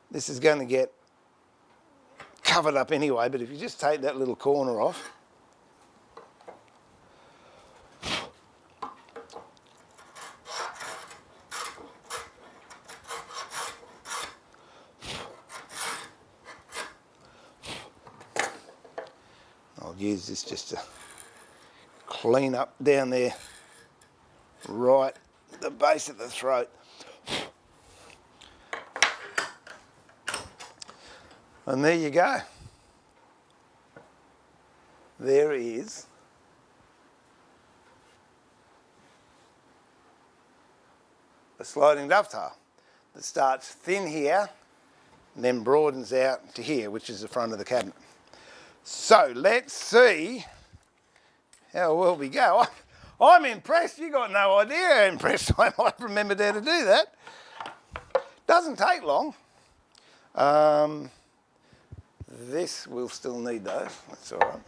this is going to get covered up anyway, but if you just take that little corner off, I'll use this just to clean up down there, right at the base of the throat. And there you go. There is a sliding dovetail that starts thin here and then broadens out to here, which is the front of the cabinet. So let's see how well we go. I'm impressed. You got no idea how impressed I might remember how to do that. Doesn't take long. This will still need those. That's all right.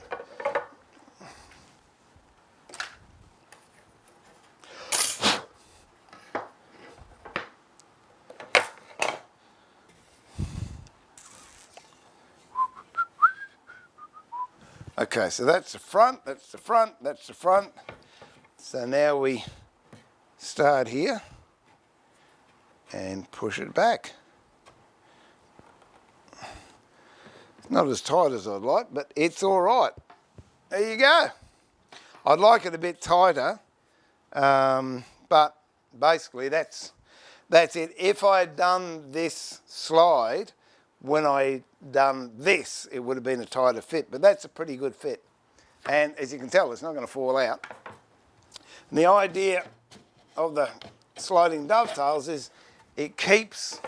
Okay, so that's the front, that's the front, that's the front. So now we start here and push it back. It's not as tight as I'd like, but it's all right. There you go. I'd like it a bit tighter, but basically that's it. If I had done this slide when I done this, it would have been a tighter fit, but that's a pretty good fit. And as you can tell, it's not going to fall out. And the idea of the sliding dovetails is it keeps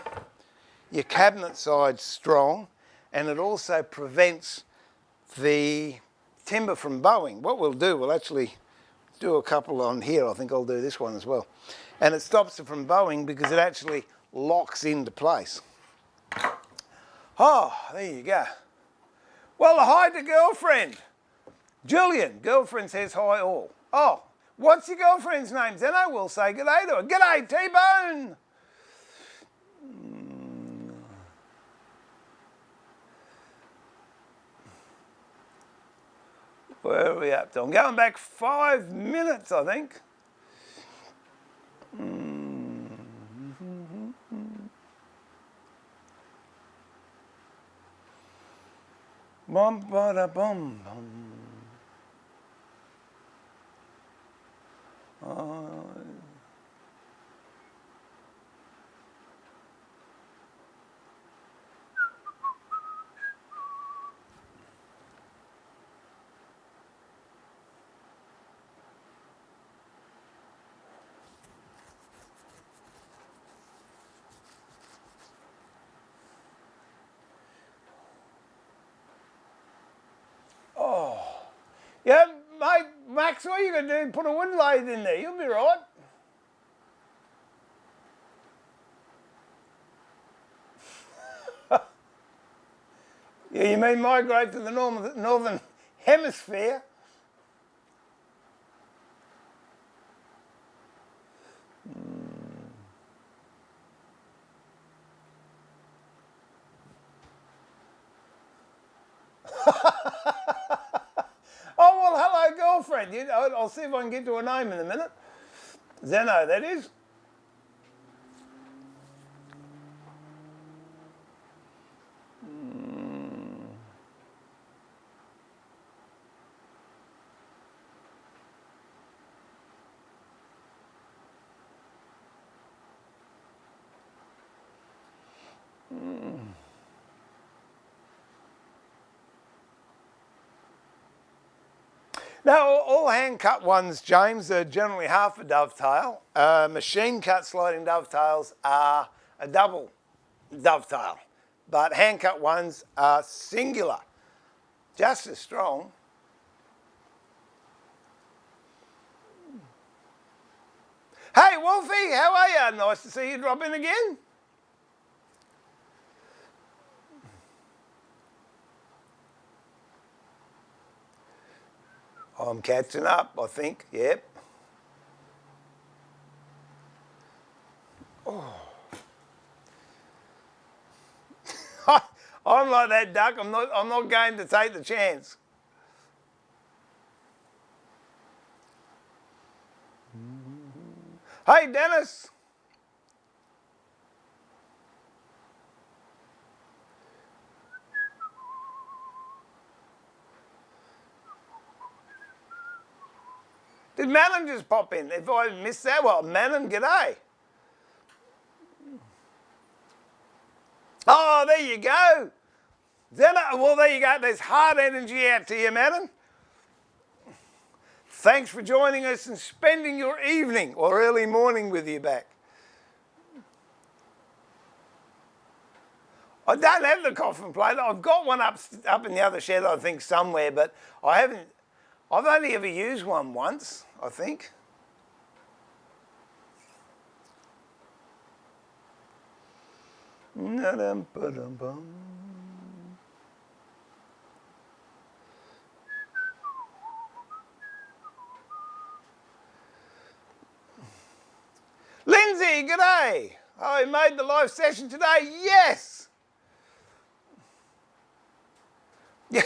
your cabinet side strong, and it also prevents the timber from bowing. What we'll do, we'll actually do a couple on here. I think I'll do this one as well. And it stops it from bowing because it actually locks into place. Oh, there you go. Well, hi to girlfriend. Julian, girlfriend says hi all. Oh, what's your girlfriend's name? Then I will say good day to her. G'day, T-Bone. Where are we up to? I'm going back 5 minutes, I think. Bum ba da bum bum. Yeah, mate, Max, all you got to do, put a wood lathe in there. You'll be right. Yeah, you mean migrate to the northern hemisphere? Oh, well, hello, girlfriend. I'll see if I can get to a name in a minute. Zeno, that is. Now, all hand-cut ones, James, are generally half a dovetail. Machine-cut sliding dovetails are a double dovetail, but hand-cut ones are singular, just as strong. Hey, Wolfie, how are you? Nice to see you drop in again. I'm catching up, I think, yep. Oh. I'm like that duck, I'm not going to take the chance. Hey, Dennis. Did Manon just pop in? If I missed that, well, Manon, g'day. Oh, there you go. Well, there you go. There's hard energy out to you, Manon. Thanks for joining us and spending your evening or early morning with you back. I don't have the coffin plate. I've got one up in the other shed, I think, somewhere, but I've only ever used one once, I think. Lindsay, g'day. I made the live session today. Yes. Yeah,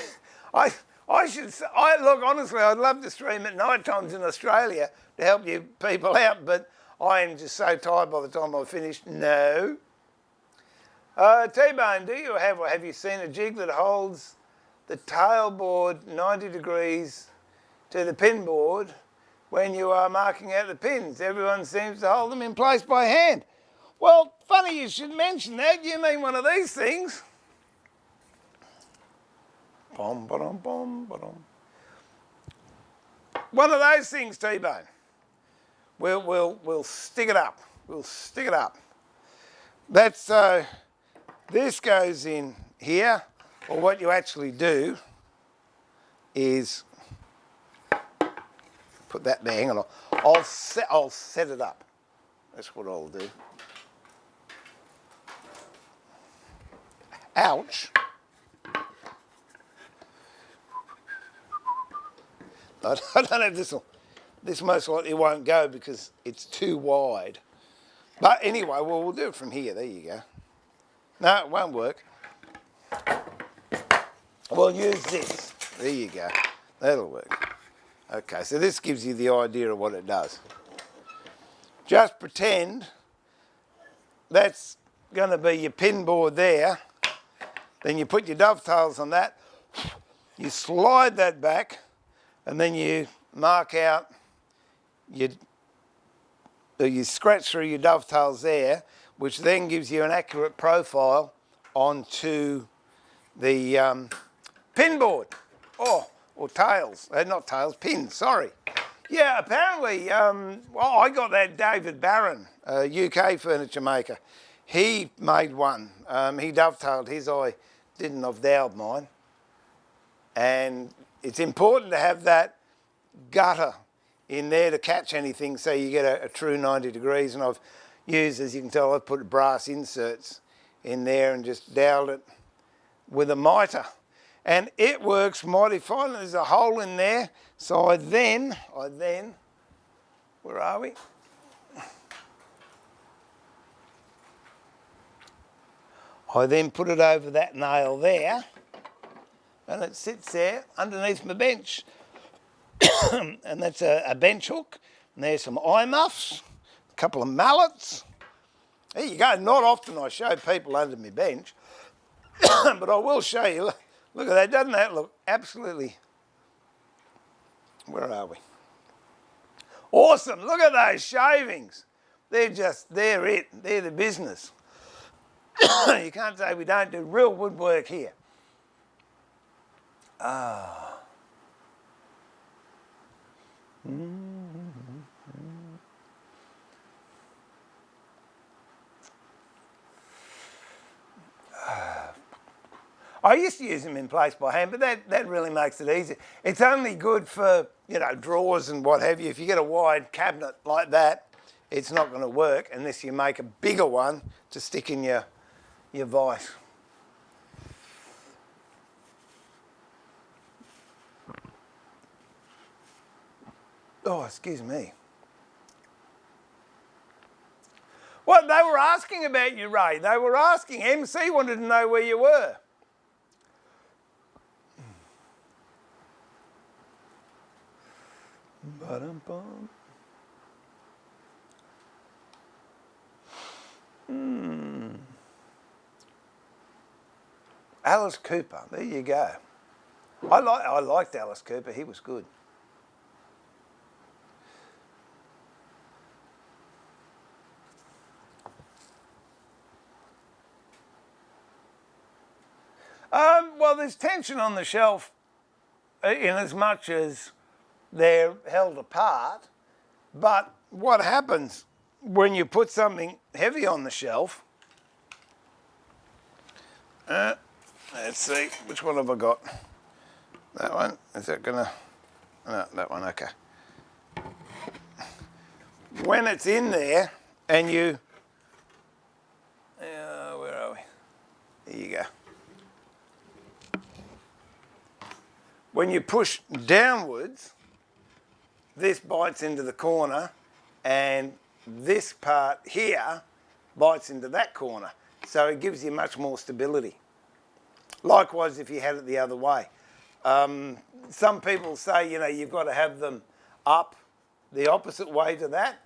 look, honestly, I'd love to stream at night times in Australia to help you people out, but I am just so tired by the time I've finished. No. T-Bone, have you seen a jig that holds the tailboard 90 degrees to the pin board when you are marking out the pins? Everyone seems to hold them in place by hand. Well, funny you should mention that. You mean one of these things? Bom, ba-dum, bom, ba-dum. One of those things, T-Bone. We'll stick it up. We'll stick it up. That's this goes in here, or what you actually do is put that there. Hang on. I'll set it up. That's what I'll do. Ouch. I don't know if this most likely won't go because it's too wide. But anyway, we'll do it from here. There you go. No, it won't work. We'll use this. There you go. That'll work. Okay, so this gives you the idea of what it does. Just pretend that's going to be your pin board there. Then you put your dovetails on that. You slide that back. And then you mark out, you scratch through your dovetails there, which then gives you an accurate profile onto the pin board. Or tails, not tails, pins, sorry. Yeah, apparently, well, I got that David Barron, a UK furniture maker. He made one. He dovetailed his, I didn't, I've dowed mine. And it's important to have that gutter in there to catch anything so you get a true 90 degrees. And I've used, as you can tell, I've put brass inserts in there and just doweled it with a mitre. And it works mighty fine. There's a hole in there. So I then, where are we? I then put it over that nail there. And it sits there underneath my bench. And that's a bench hook. And there's some eye muffs, a couple of mallets. There you go. Not often I show people under my bench. But I will show you. Look at that. Doesn't that look absolutely... Where are we? Awesome. Look at those shavings. They're it. They're the business. You can't say we don't do real woodwork here. Ah. I used to use them in place by hand, but that really makes it easy. It's only good for, you know, drawers and what have you. If you get a wide cabinet like that, it's not going to work unless you make a bigger one to stick in your vise. Oh, excuse me. What they were asking about you, Ray. They were asking, MC wanted to know where you were. Ba-dum-bum. Alice Cooper, there you go. I liked Alice Cooper, he was good. Well, there's tension on the shelf in as much as they're held apart, but what happens when you put something heavy on the shelf, let's see, which one have I got? That one, is that gonna, no, that one, okay. When it's in there and you, where are we? There you go. When you push downwards, this bites into the corner and this part here bites into that corner. So it gives you much more stability. Likewise, if you had it the other way. Some people say, you know, you've got to have them up the opposite way to that.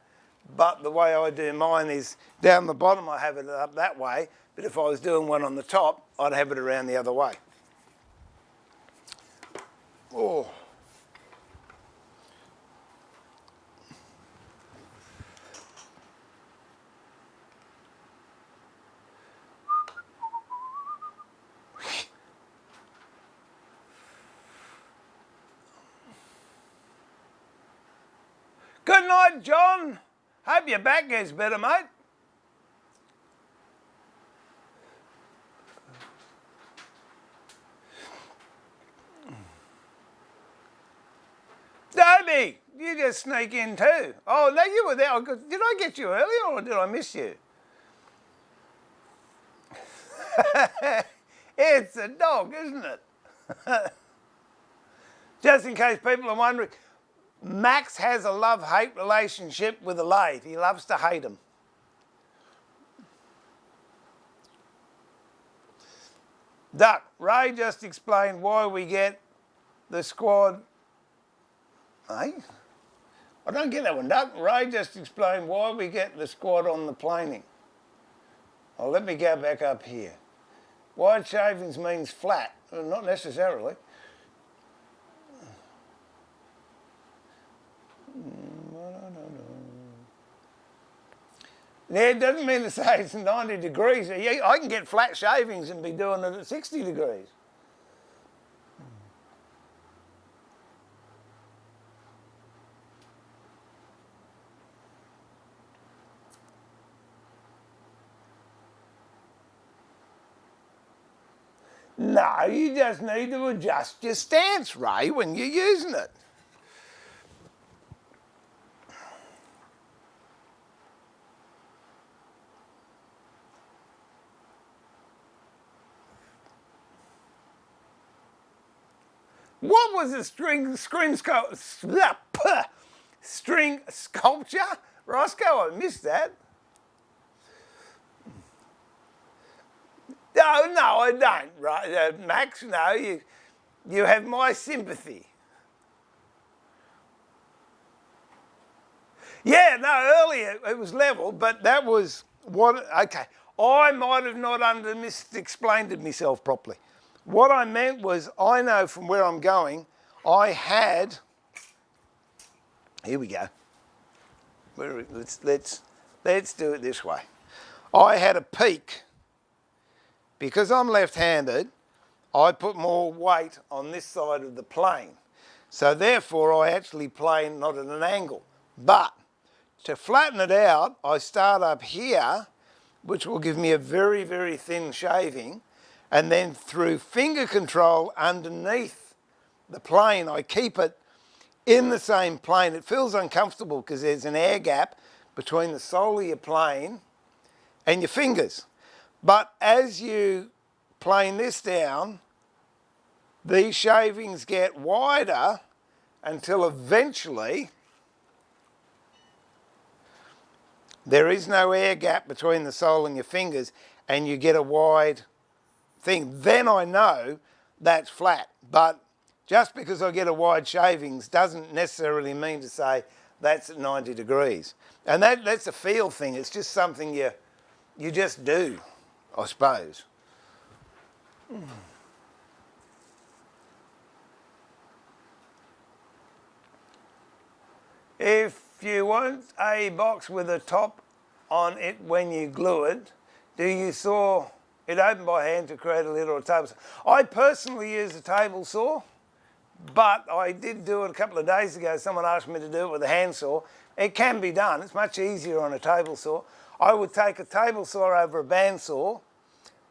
But the way I do mine is down the bottom, I have it up that way. But if I was doing one on the top, I'd have it around the other way. Oh. Good night, John. Hope your back gets better, mate. Dobie, you just sneak in too. Oh, no, you were there. Did I get you earlier or did I miss you? It's a dog, isn't it? Just in case people are wondering, Max has a love-hate relationship with a lathe. He loves to hate them. Duck, Ray just explained why we get the squad. Hey? I don't get that one, Duck. Ray just explained why we get the squad on the planing. Oh, let me go back up here. Wide shavings means flat. Well, not necessarily. Yeah, it doesn't mean to say it's 90 degrees. I can get flat shavings and be doing it at 60 degrees. No, you just need to adjust your stance, Ray, when you're using it. What was the string sculpture? Roscoe, I missed that. No, I don't, right, Max, no, you have my sympathy. Yeah, no, earlier it was level, but that was what, okay. I might have not explained it myself properly. What I meant was, I know from where I'm going, I had, here we go. Let's do it this way. I had a peak because I'm left-handed, I put more weight on this side of the plane. So therefore I actually plane not at an angle. But to flatten it out, I start up here, which will give me a very, very thin shaving, and then through finger control underneath the plane, I keep it in the same plane. It feels uncomfortable because there's an air gap between the sole of your plane and your fingers. But as you plane this down, these shavings get wider until eventually there is no air gap between the sole and your fingers and you get a wide thing. Then I know that's flat. But just because I get a wide shavings doesn't necessarily mean to say that's at 90 degrees. And that's a feel thing. It's just something you just do, I suppose. If you want a box with a top on it when you glue it, do you saw it open by hand to create a lid or a table saw? I personally use a table saw, but I did do it a couple of days ago. Someone asked me to do it with a handsaw. It can be done. It's much easier on a table saw. I would take a table saw over a bandsaw,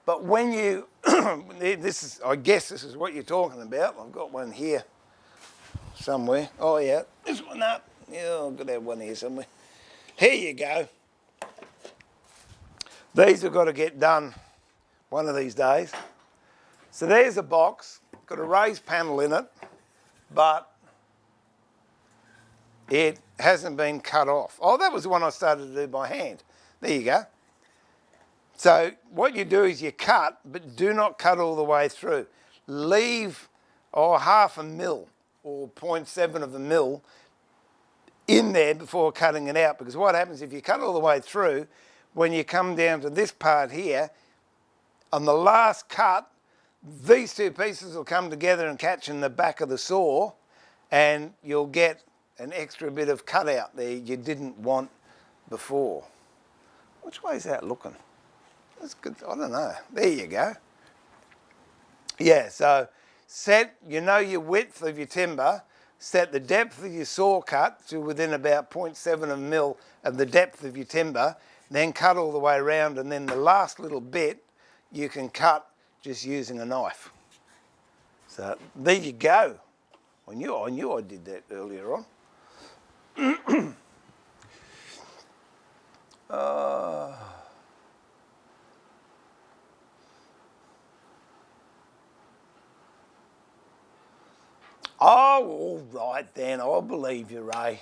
but when you, I guess this is what you're talking about. I've got one here somewhere. Oh yeah, this one up. Yeah, I've got to have one here somewhere. Here you go. These have got to get done one of these days. So there's a box, got a raised panel in it, but it hasn't been cut off. Oh, that was the one I started to do by hand. There you go. So what you do is you cut, but do not cut all the way through. Leave half a mil or 0.7 of a mil in there before cutting it out, because what happens if you cut all the way through, when you come down to this part here, on the last cut, these two pieces will come together and catch in the back of the saw, and you'll get an extra bit of cutout there you didn't want before. Which way is that looking? That's good. I don't know. There you go. Yeah, so set, your width of your timber, set the depth of your saw cut to within about 0.7 of a mil of the depth of your timber, then cut all the way around, and then the last little bit you can cut just using a knife. So there you go. I knew I did that earlier on. Oh, all right then, I'll believe you, Ray.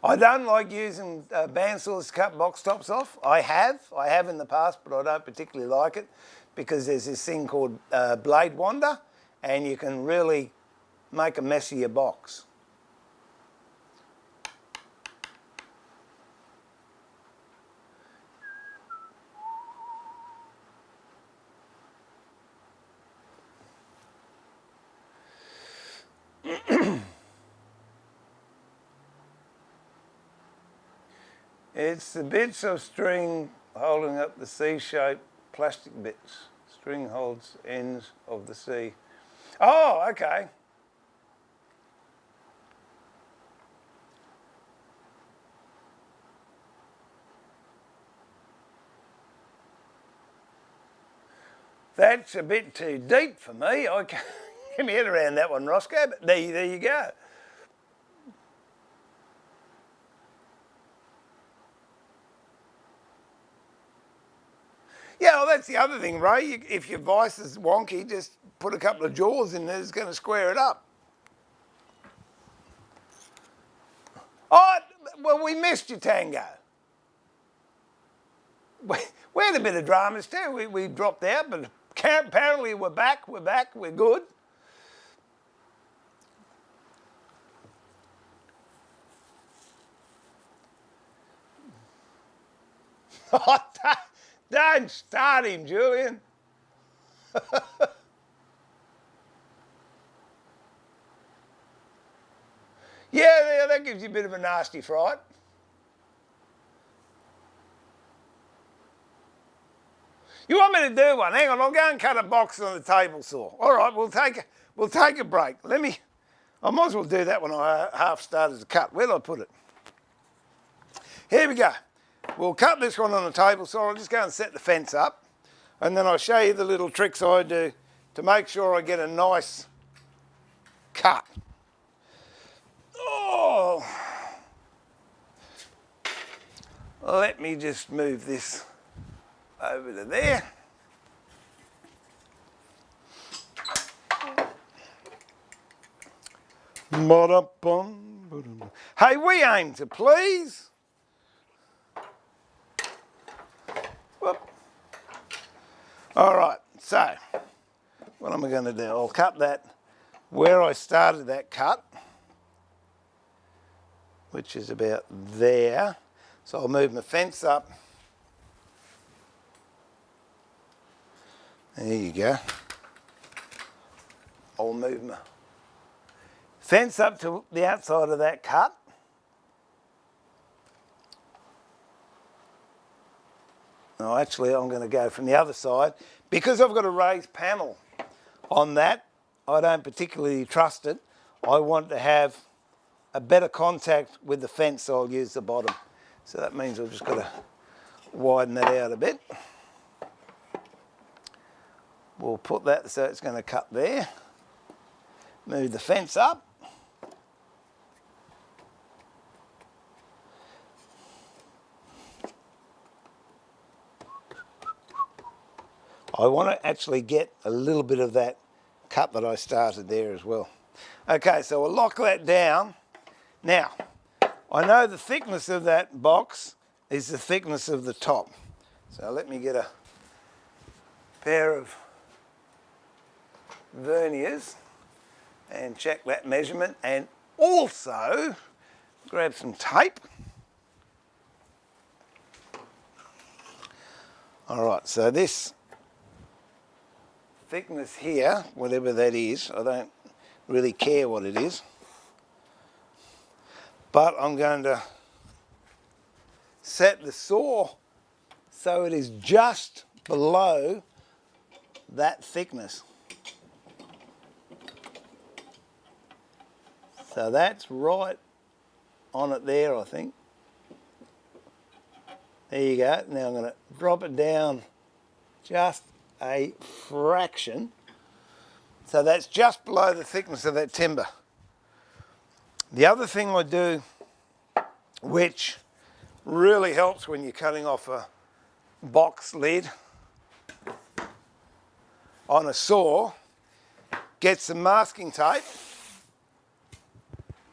I don't like using bandsaws to cut box tops off. I have in the past, but I don't particularly like it because there's this thing called blade wander, and you can really make a mess of your box. It's the bits of string holding up the C-shaped plastic bits. String holds ends of the C. Oh, okay. That's a bit too deep for me. I can't get my head around that one, Roscoe, but there you go. Yeah, well, that's the other thing, Ray. If your vise is wonky, just put a couple of jaws in there, it's going to square it up. Oh, well, we missed you, Tango. We had a bit of dramas too. We dropped out, but apparently we're back, we're good. Don't start him, Julian. Yeah, that gives you a bit of a nasty fright. You want me to do one? Hang on, I'll go and cut a box on the table saw. All right, we'll take a break. I might as well do that when I half started to cut. Where did I put it? Here we go. We'll cut this one on the table saw. I'll just go and set the fence up, and then I'll show you the little tricks I do to make sure I get a nice cut. Oh, let me just move this over to there. Hey, we aim to please. Whoop. All right, so what am I going to do? I'll cut that where I started that cut, which is about there. So I'll move my fence up. There you go. I'll move my fence up to the outside of that cut. No, actually I'm going to go from the other side. Because I've got a raised panel on that, I don't particularly trust it. I want to have a better contact with the fence, so I'll use the bottom. So that means I've just got to widen that out a bit. We'll put that so it's going to cut there. Move the fence up. I want to actually get a little bit of that cut that I started there as well. Okay, so we'll lock that down. Now, I know the thickness of that box is the thickness of the top. So let me get a pair of verniers and check that measurement, and also grab some tape. All right, so this thickness here, whatever that is, I don't really care what it is, but I'm going to set the saw so it is just below that thickness. So that's right on it there, I think. There you go. Now I'm going to drop it down just a fraction. So that's just below the thickness of that timber. The other thing I do, which really helps when you're cutting off a box lid on a saw, get some masking tape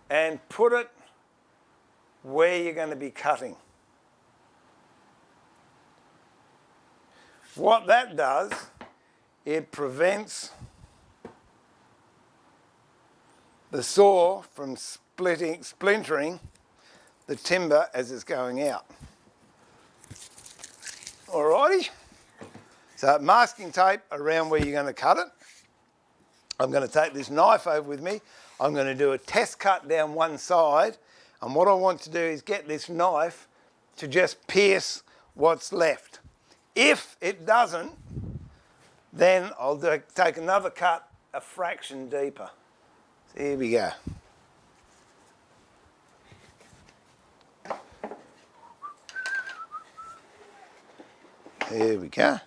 and put it where you're going to be cutting. What that does, it prevents the saw from splintering the timber as it's going out. Alrighty, so masking tape around where you're going to cut it. I'm going to take this knife over with me. I'm going to do a test cut down one side, and what I want to do is get this knife to just pierce what's left. If it doesn't, then I'll take another cut a fraction deeper. So here we go. There we go.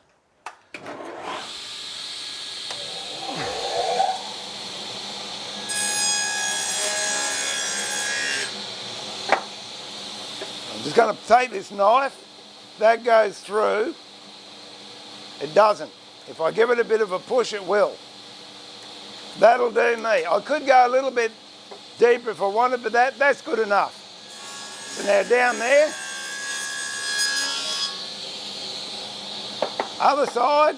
I'm just going to take this knife, that goes through, it doesn't. If I give it a bit of a push, it will. That'll do me. I could go a little bit deeper if I wanted, but that's good enough. So now down there, other side.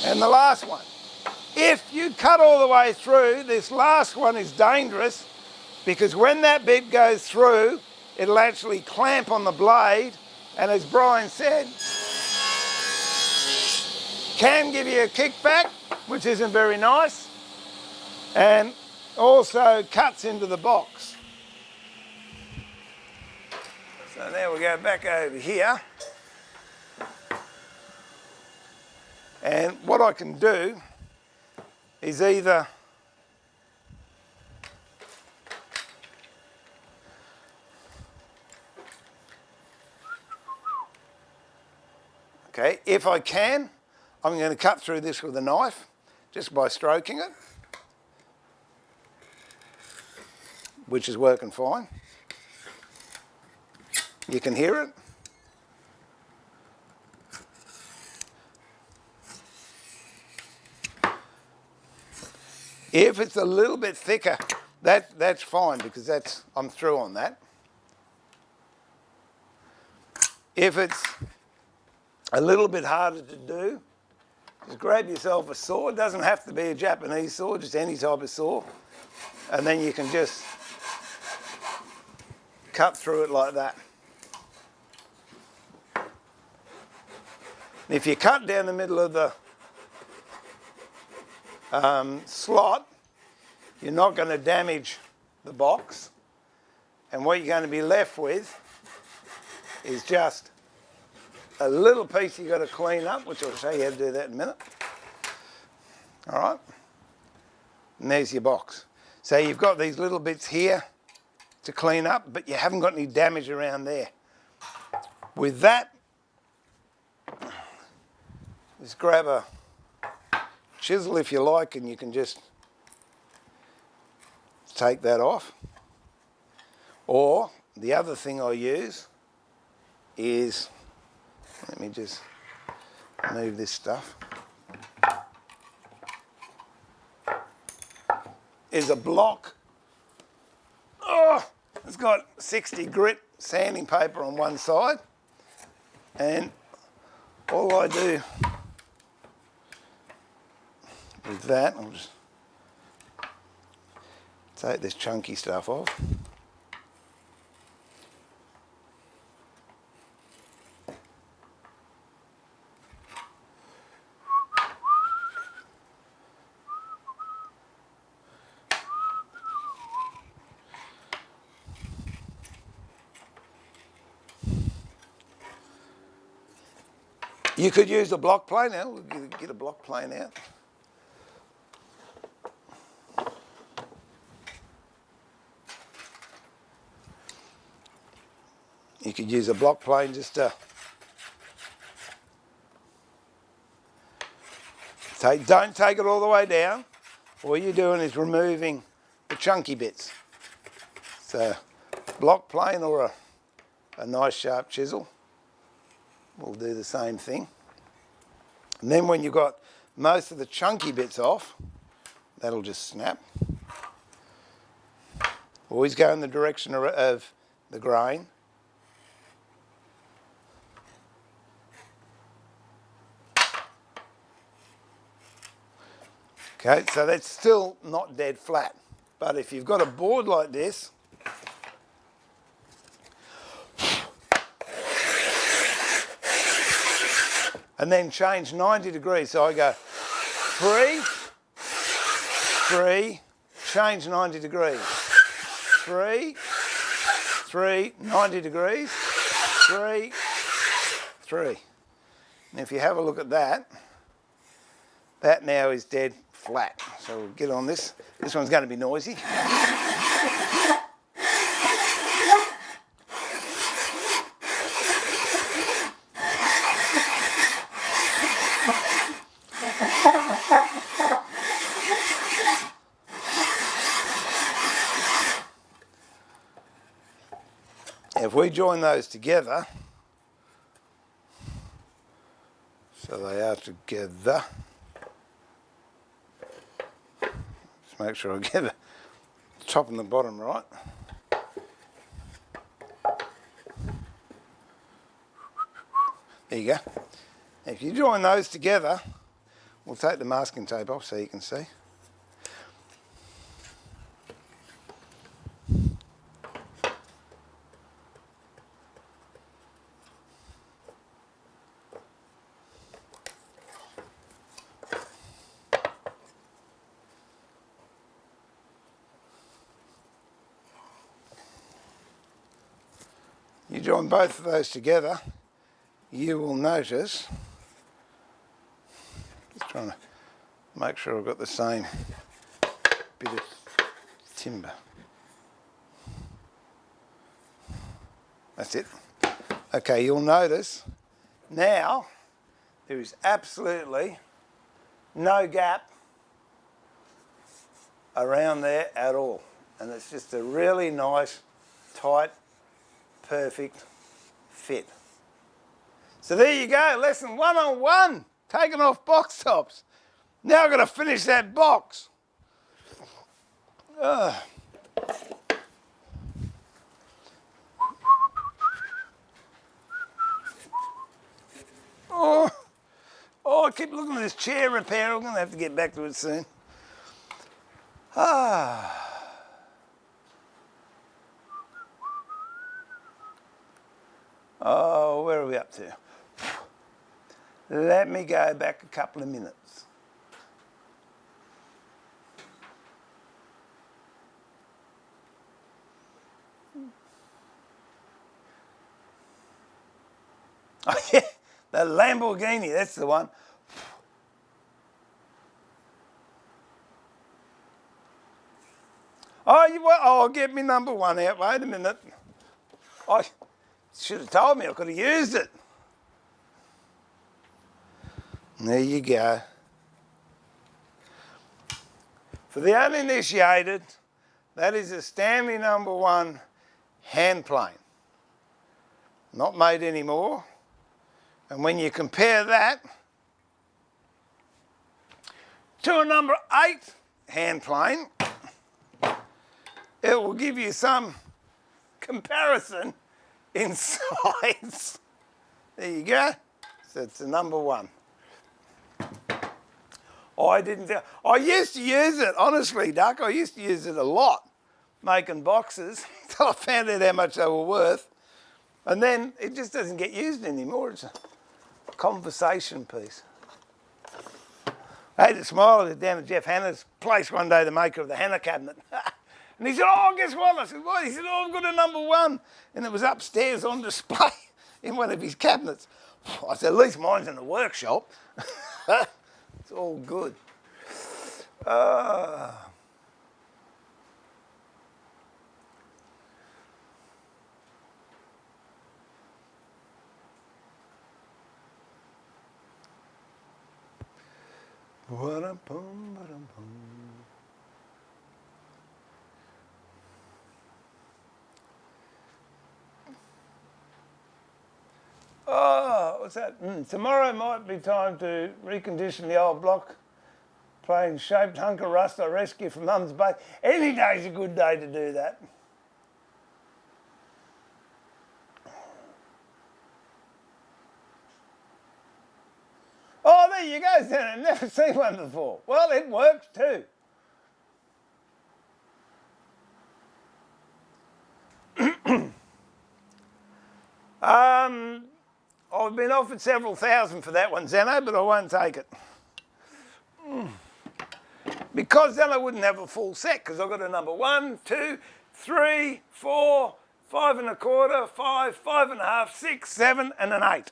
And the last one. If you cut all the way through, this last one is dangerous because when that bit goes through, it'll actually clamp on the blade, and as Brian said, can give you a kickback, which isn't very nice, and also cuts into the box. So now we go back over here, and what I can do is either okay, if I can, I'm going to cut through this with a knife just by stroking it, which is working fine. You can hear it. If it's a little bit thicker, that's fine, because I'm through on that. If it's a little bit harder to do, just grab yourself a saw. It doesn't have to be a Japanese saw, just any type of saw. And then you can just cut through it like that. If you cut down the middle of the slot, you're not going to damage the box, and what you're going to be left with is just a little piece you've got to clean up, which I'll show you how to do that in a minute. All right, and there's your box. So you've got these little bits here to clean up, but you haven't got any damage around there. With that, just grab a chisel if you like, and you can just take that off. Or the other thing I use is, let me just move this stuff, is a block. Oh, it's got 60 grit sanding paper on one side, and all I do with that, I'll just take this chunky stuff off. You could use a block plane now. We'll get a block plane out. You could use a block plane just to don't take it all the way down. All you're doing is removing the chunky bits. So block plane or a nice sharp chisel will do the same thing. And then when you've got most of the chunky bits off, that'll just snap. Always go in the direction of the grain. Okay, so that's still not dead flat. But if you've got a board like this, and then change 90 degrees. So I go 3, 3, change 90 degrees. 3, 3, 90 degrees. 3, 3. And if you have a look at that, that now is dead flat. So we'll get on this. This one's going to be noisy. If we join those together, so they are together, just make sure I get the top and the bottom right. There you go. If you join those together, we'll take the masking tape off so you can see. you join both of those together, you will notice, just trying to make sure I've got the same bit of timber. That's it. Okay, you'll notice now there is absolutely no gap around there at all. And it's just a really nice, tight, perfect fit. So there you go, lesson 101, taking off box tops. Now I've got to finish that box. Oh, I keep looking at this chair repair. I'm going to have to get back to it soon. Oh, where are we up to? Let me go back a couple of minutes. Oh yeah, the Lamborghini, that's the one. I'll get me number one out. Wait a minute. I should have told me. I could have used it. There you go. For the uninitiated, that is a Stanley number one hand plane. Not made anymore. And when you compare that to a number 8 hand plane, it will give you some comparison in size. There you go. So it's a number 1. I used to use it, honestly, Duck. I used to use it a lot, making boxes, until I found out how much they were worth. And then it just doesn't get used anymore. It's a conversation piece. I had to smile down at Jeff Hanna's place one day, the maker of the Hanna cabinet. And he said, oh, guess what? I said, what? He said, oh, I've got a number 1. And it was upstairs on display in one of his cabinets. I said, at least mine's in the workshop. It's all good. Oh, what's that? Tomorrow might be time to recondition the old block. Plain shaped hunk of rust I rescue from Mum's base. Any day's a good day to do that. Oh, there you go, Santa. Never seen one before. Well, it works too. I've been offered several thousand for that one, Zeno, but I won't take it. Because then I wouldn't have a full set, because I've got a number 1, 2, 3, 4, 5 1/4, 5, 5 1/2, 6, 7, and an 8.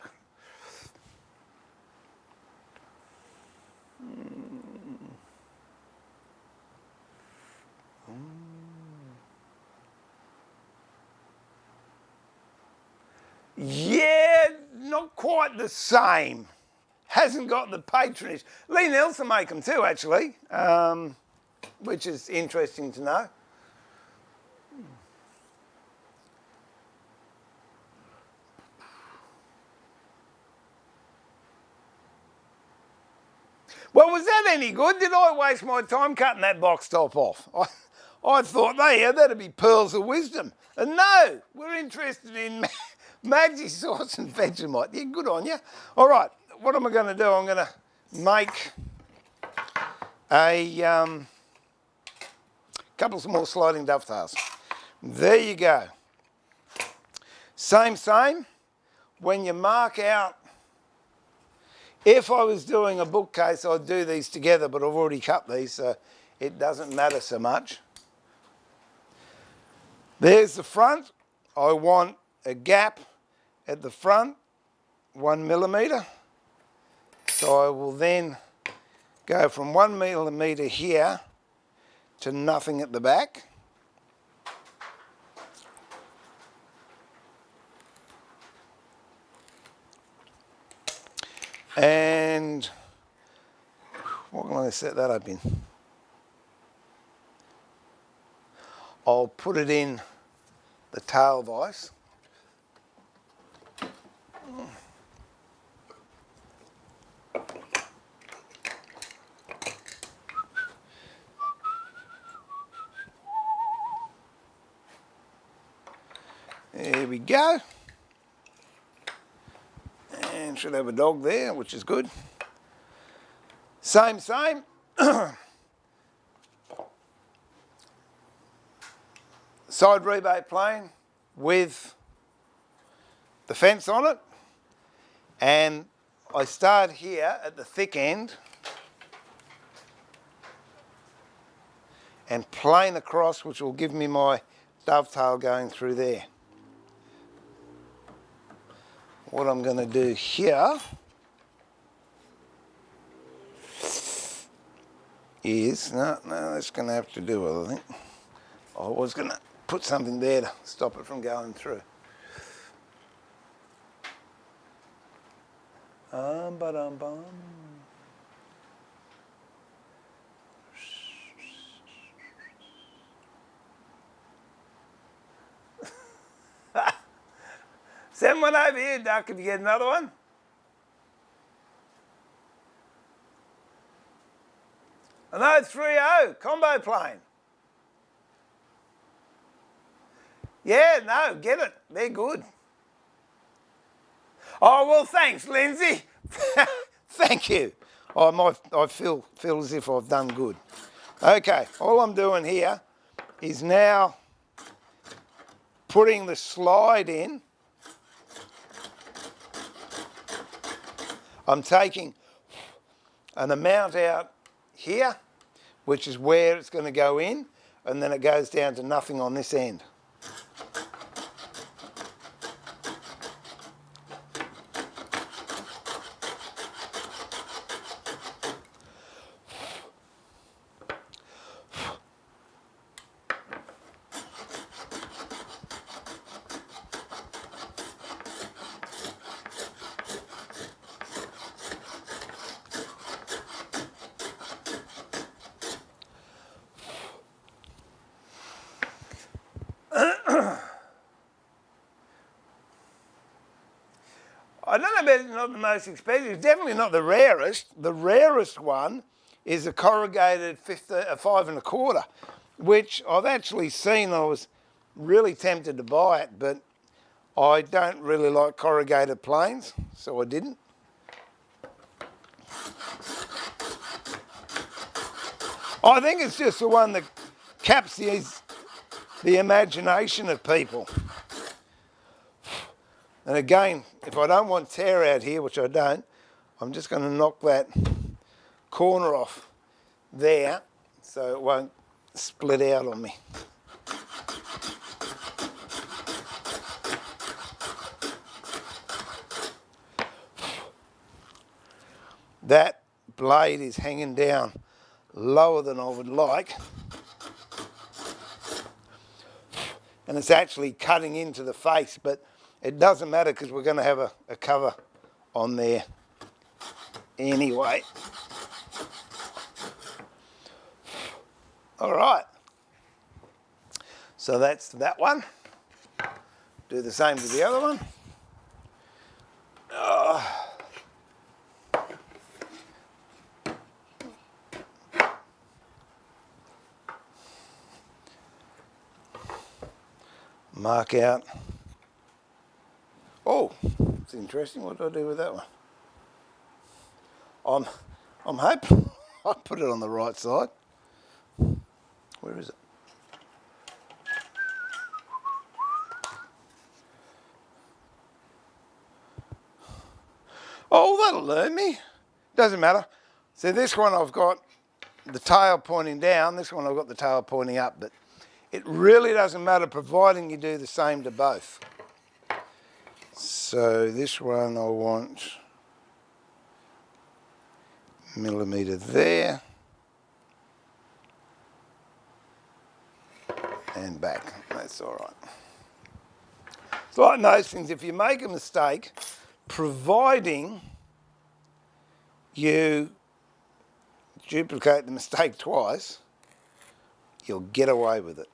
Yeah, not quite the same. Hasn't got the patronage. Lee Nelson make them too, actually, which is interesting to know. Well, was that any good? Did I waste my time cutting that box top off? I thought, that'd be pearls of wisdom. And no, we're interested in Maggi sauce and Vegemite. Yeah, good on you. All right, what am I going to do? I'm going to make a couple of more sliding dovetails. There you go. Same. When you mark out, if I was doing a bookcase, I'd do these together, but I've already cut these, so it doesn't matter so much. There's the front. I want a gap at the front, 1 millimetre. So I will then go from 1 millimetre here to nothing at the back. And what can I set that up in? I'll put it in the tail vise. There we go. And should have a dog there, which is good. Same. Side rebate plane with the fence on it. And I start here at the thick end and plane across, which will give me my dovetail going through there. What I'm going to do here is, no, that's going to have to do it, I think. I was going to put something there to stop it from going through. Ba-dum-bum. Send one over here, Duck, if you get another one. I know, 3-0, combo plane. Yeah, no, get it. They're good. Oh, well, thanks, Lindsay. Thank you. I feel as if I've done good. Okay, all I'm doing here is now putting the slide in. I'm taking an amount out here, which is where it's going to go in, and then it goes down to nothing on this end. I don't know about it's not the most expensive, it's definitely not the rarest. The rarest one is a corrugated 5 1/4, which I've actually seen. I was really tempted to buy it, but I don't really like corrugated planes, so I didn't. I think it's just the one that captures the imagination of people. And again, if I don't want tear out here, which I don't, I'm just going to knock that corner off there so it won't split out on me. That blade is hanging down lower than I would like. And it's actually cutting into the face, but it doesn't matter because we're going to have a cover on there anyway. All right. So that's that one. Do the same to the other one. Mark out. Oh, it's interesting. What do I do with that one? I'm hoping I put it on the right side. Where is it? Oh, that'll learn me. Doesn't matter. So this one I've got the tail pointing down. This one I've got the tail pointing up. But it really doesn't matter providing you do the same to both. So this one I want millimetre there and back. That's all right. It's like those things, if you make a mistake, providing you duplicate the mistake twice, you'll get away with it.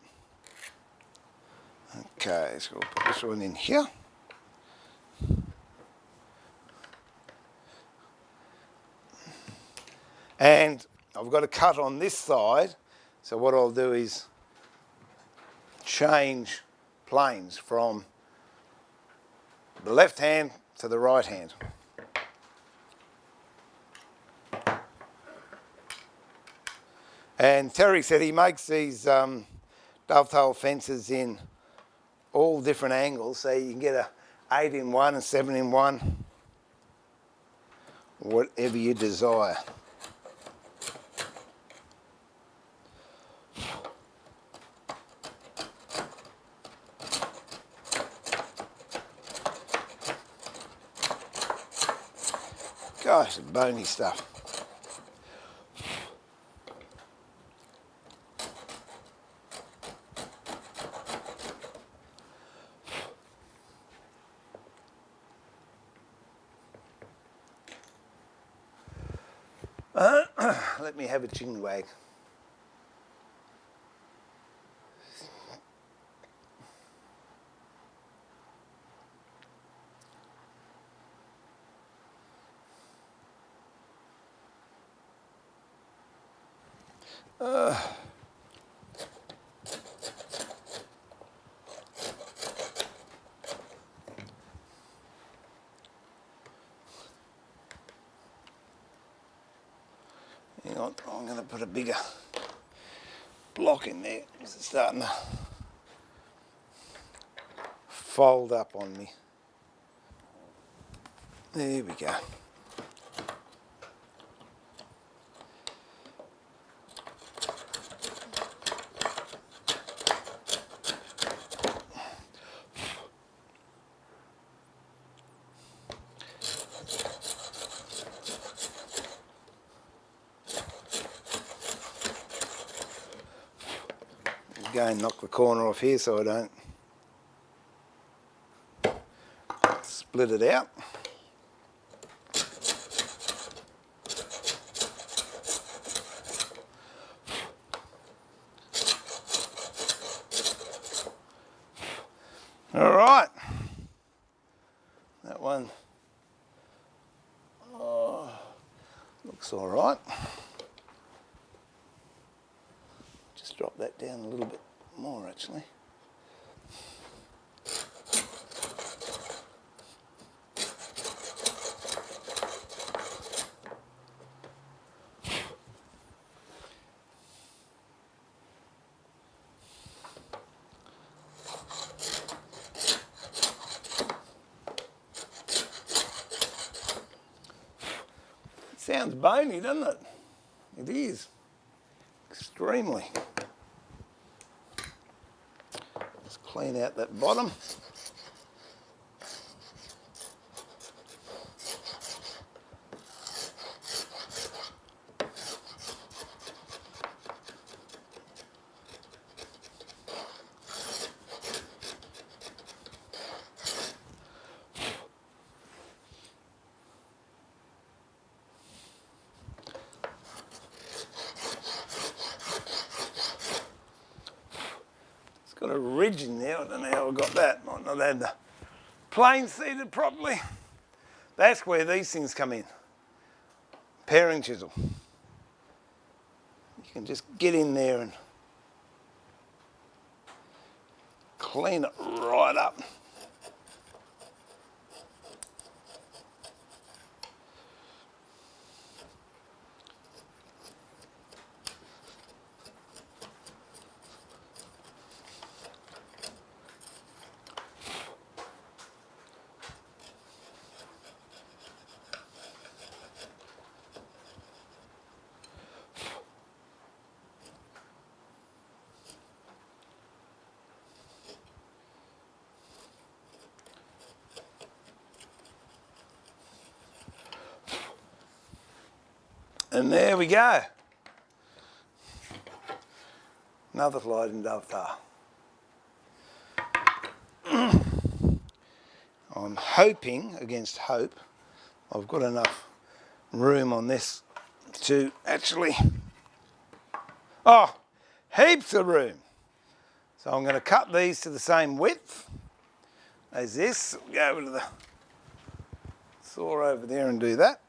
Okay, so we'll put this one in here. And I've got a cut on this side, so what I'll do is change planes from the left hand to the right hand. And Terry said he makes these dovetail fences in all different angles, so you can get a 8 in 1 and 7 in 1, whatever you desire. Gosh, bony stuff. Let me have a chin wag. Hang on, I'm going to put a bigger block in there. It's starting to fold up on me. There we go. Go and knock the corner off here so I don't split it out. All right, that one looks all right. Just drop that down a little bit more actually. Sounds bony, doesn't it? It is. Extremely. Let's clean out that bottom. Got a ridge in there, I don't know how I got that. Might not have the plane seated properly. That's where these things come in. Paring chisel. You can just get in there and clean it right up. And there we go. Another sliding dovetail. I'm hoping, against hope, I've got enough room on this to actually, heaps of room. So I'm going to cut these to the same width as this. Go over to the saw over there and do that.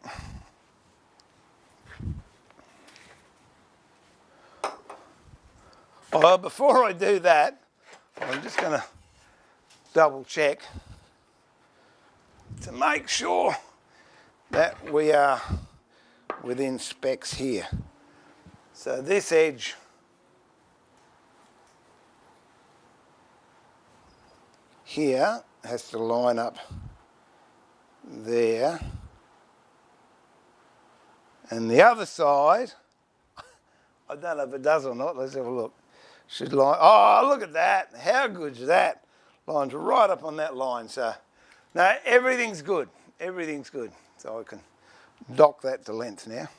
Well, before I do that, I'm just going to double check to make sure that we are within specs here. So this edge here has to line up there, and the other side, I don't know if it does or not, let's have a look. Should line, oh look at that, how good's that? Lines right up on that line, so no, everything's good, everything's good. So I can dock that to length now.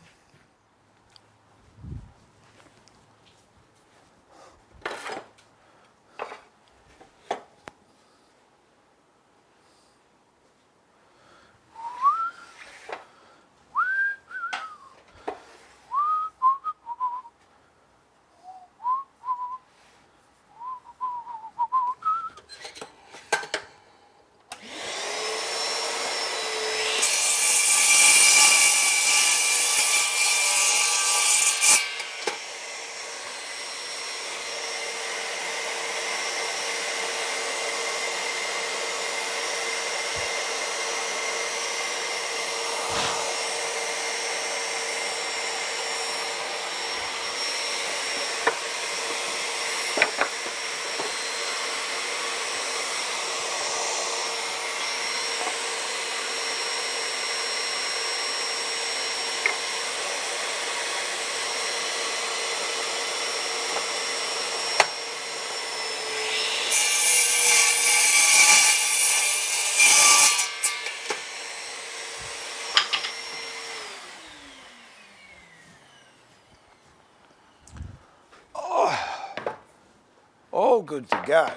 All good to go.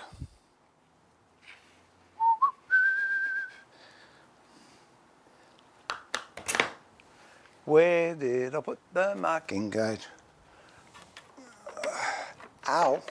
Where did I put the marking gauge? Ow.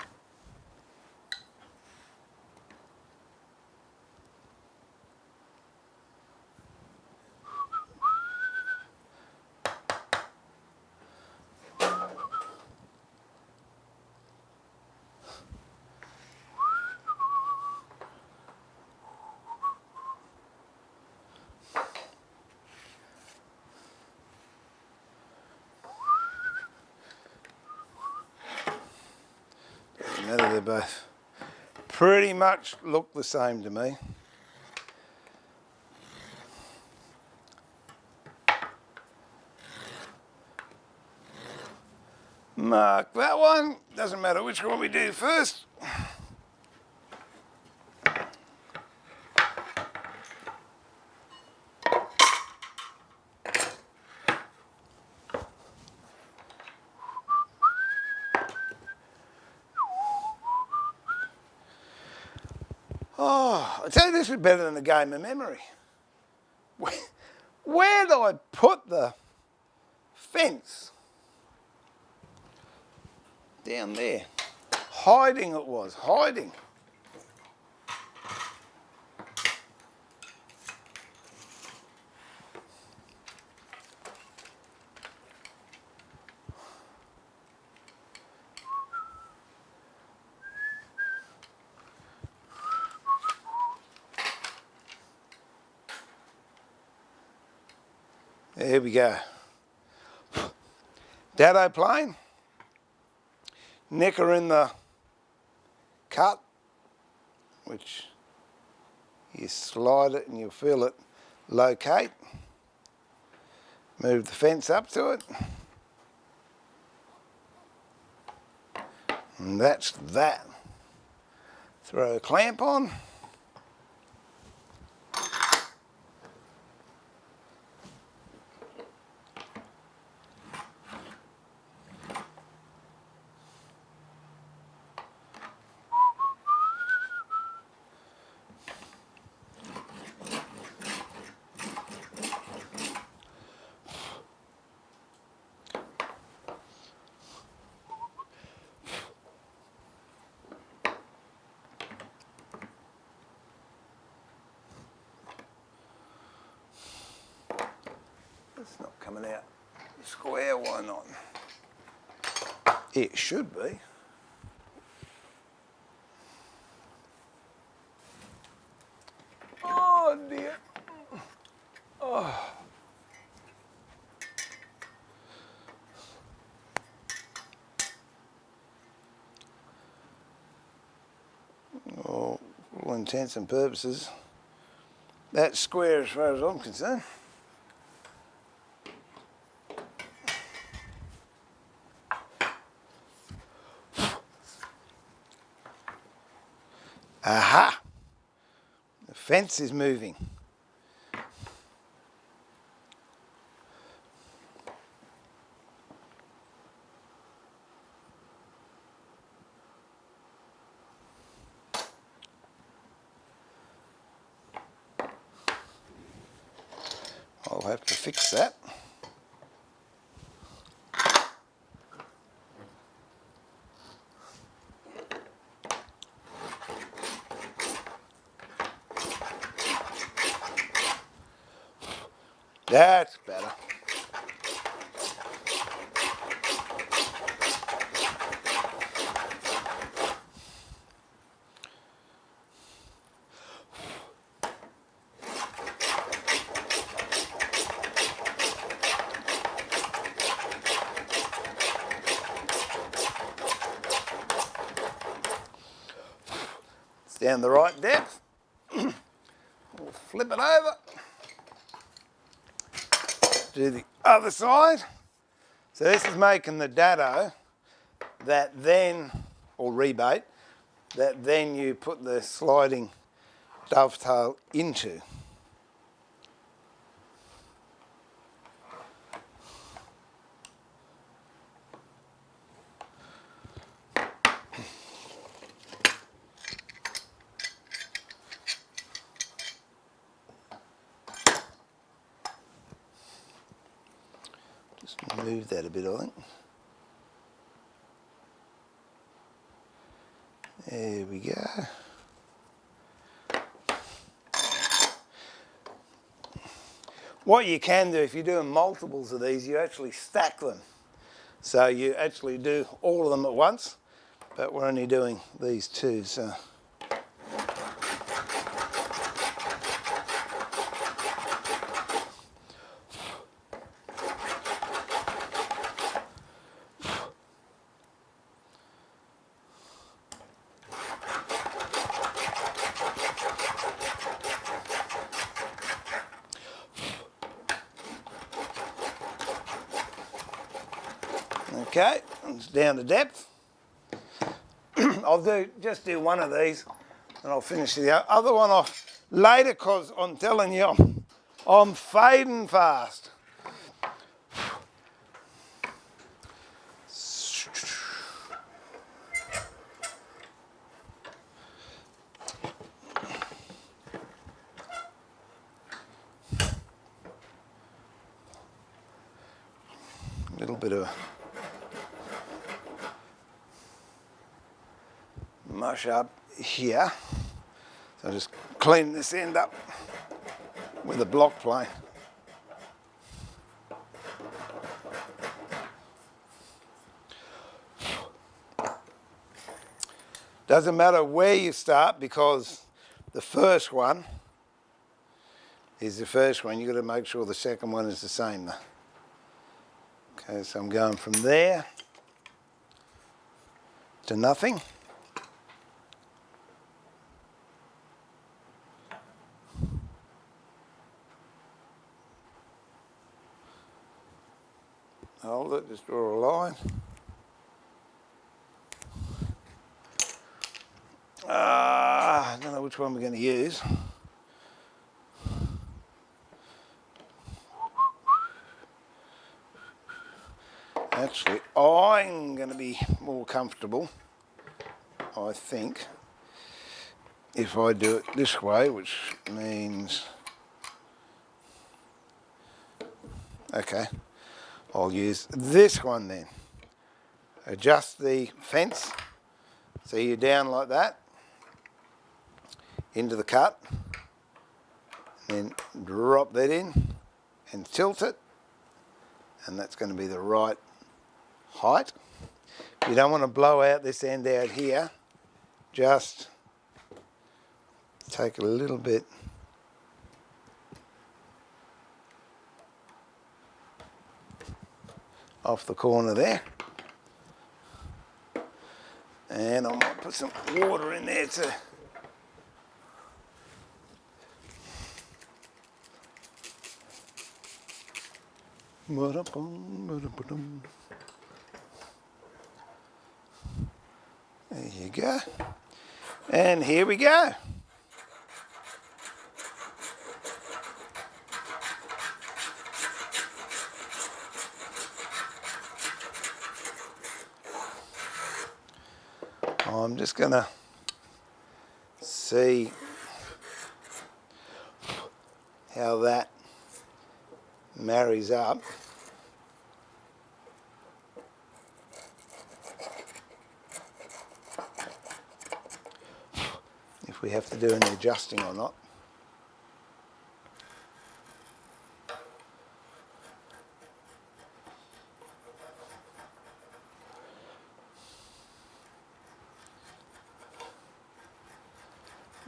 They both pretty much look the same to me. Mark that one, doesn't matter which one we do first. Oh, I tell you, this is better than a game of memory. Where do I put the fence? Down there. Hiding it was, hiding. There we go. Dado plane. Nicker in the cut, which you slide it and you feel it locate. Move the fence up to it. And that's that. Throw a clamp on. coming out square, why not? It should be. Oh dear. Oh. Well, for all intents and purposes, that's square as far as I'm concerned. Aha! The fence is moving. I'll have to fix that. That's better. It's down the right depth. We'll flip it over. Do the other side. So this is making the dado that then, or rebate, that then you put the sliding dovetail into. Just move that a bit, I think. There we go. What you can do, if you're doing multiples of these, you actually stack them. So you actually do all of them at once, but we're only doing these two, so. Okay, it's down to depth. I'll just do one of these and I'll finish the other one off later, because I'm telling you, I'm fading fast. A little bit of mush up here. So I'll just clean this end up with a block plane. Doesn't matter where you start, because the first one is the first one. You've got to make sure the second one is the same though. Okay, so I'm going from there to nothing. Hold it, just draw a line. I don't know which one we're going to use. Actually, I'm going to be more comfortable, I think, if I do it this way, which means, okay, I'll use this one then. Adjust the fence, so you're down like that, into the cut, then drop that in and tilt it, and that's going to be the right height. You don't want to blow out this end out here, just take a little bit off the corner there. And I might put some water in there too. There you go. And here we go. I'm just going to see how that marries up. If we have to do any adjusting or not.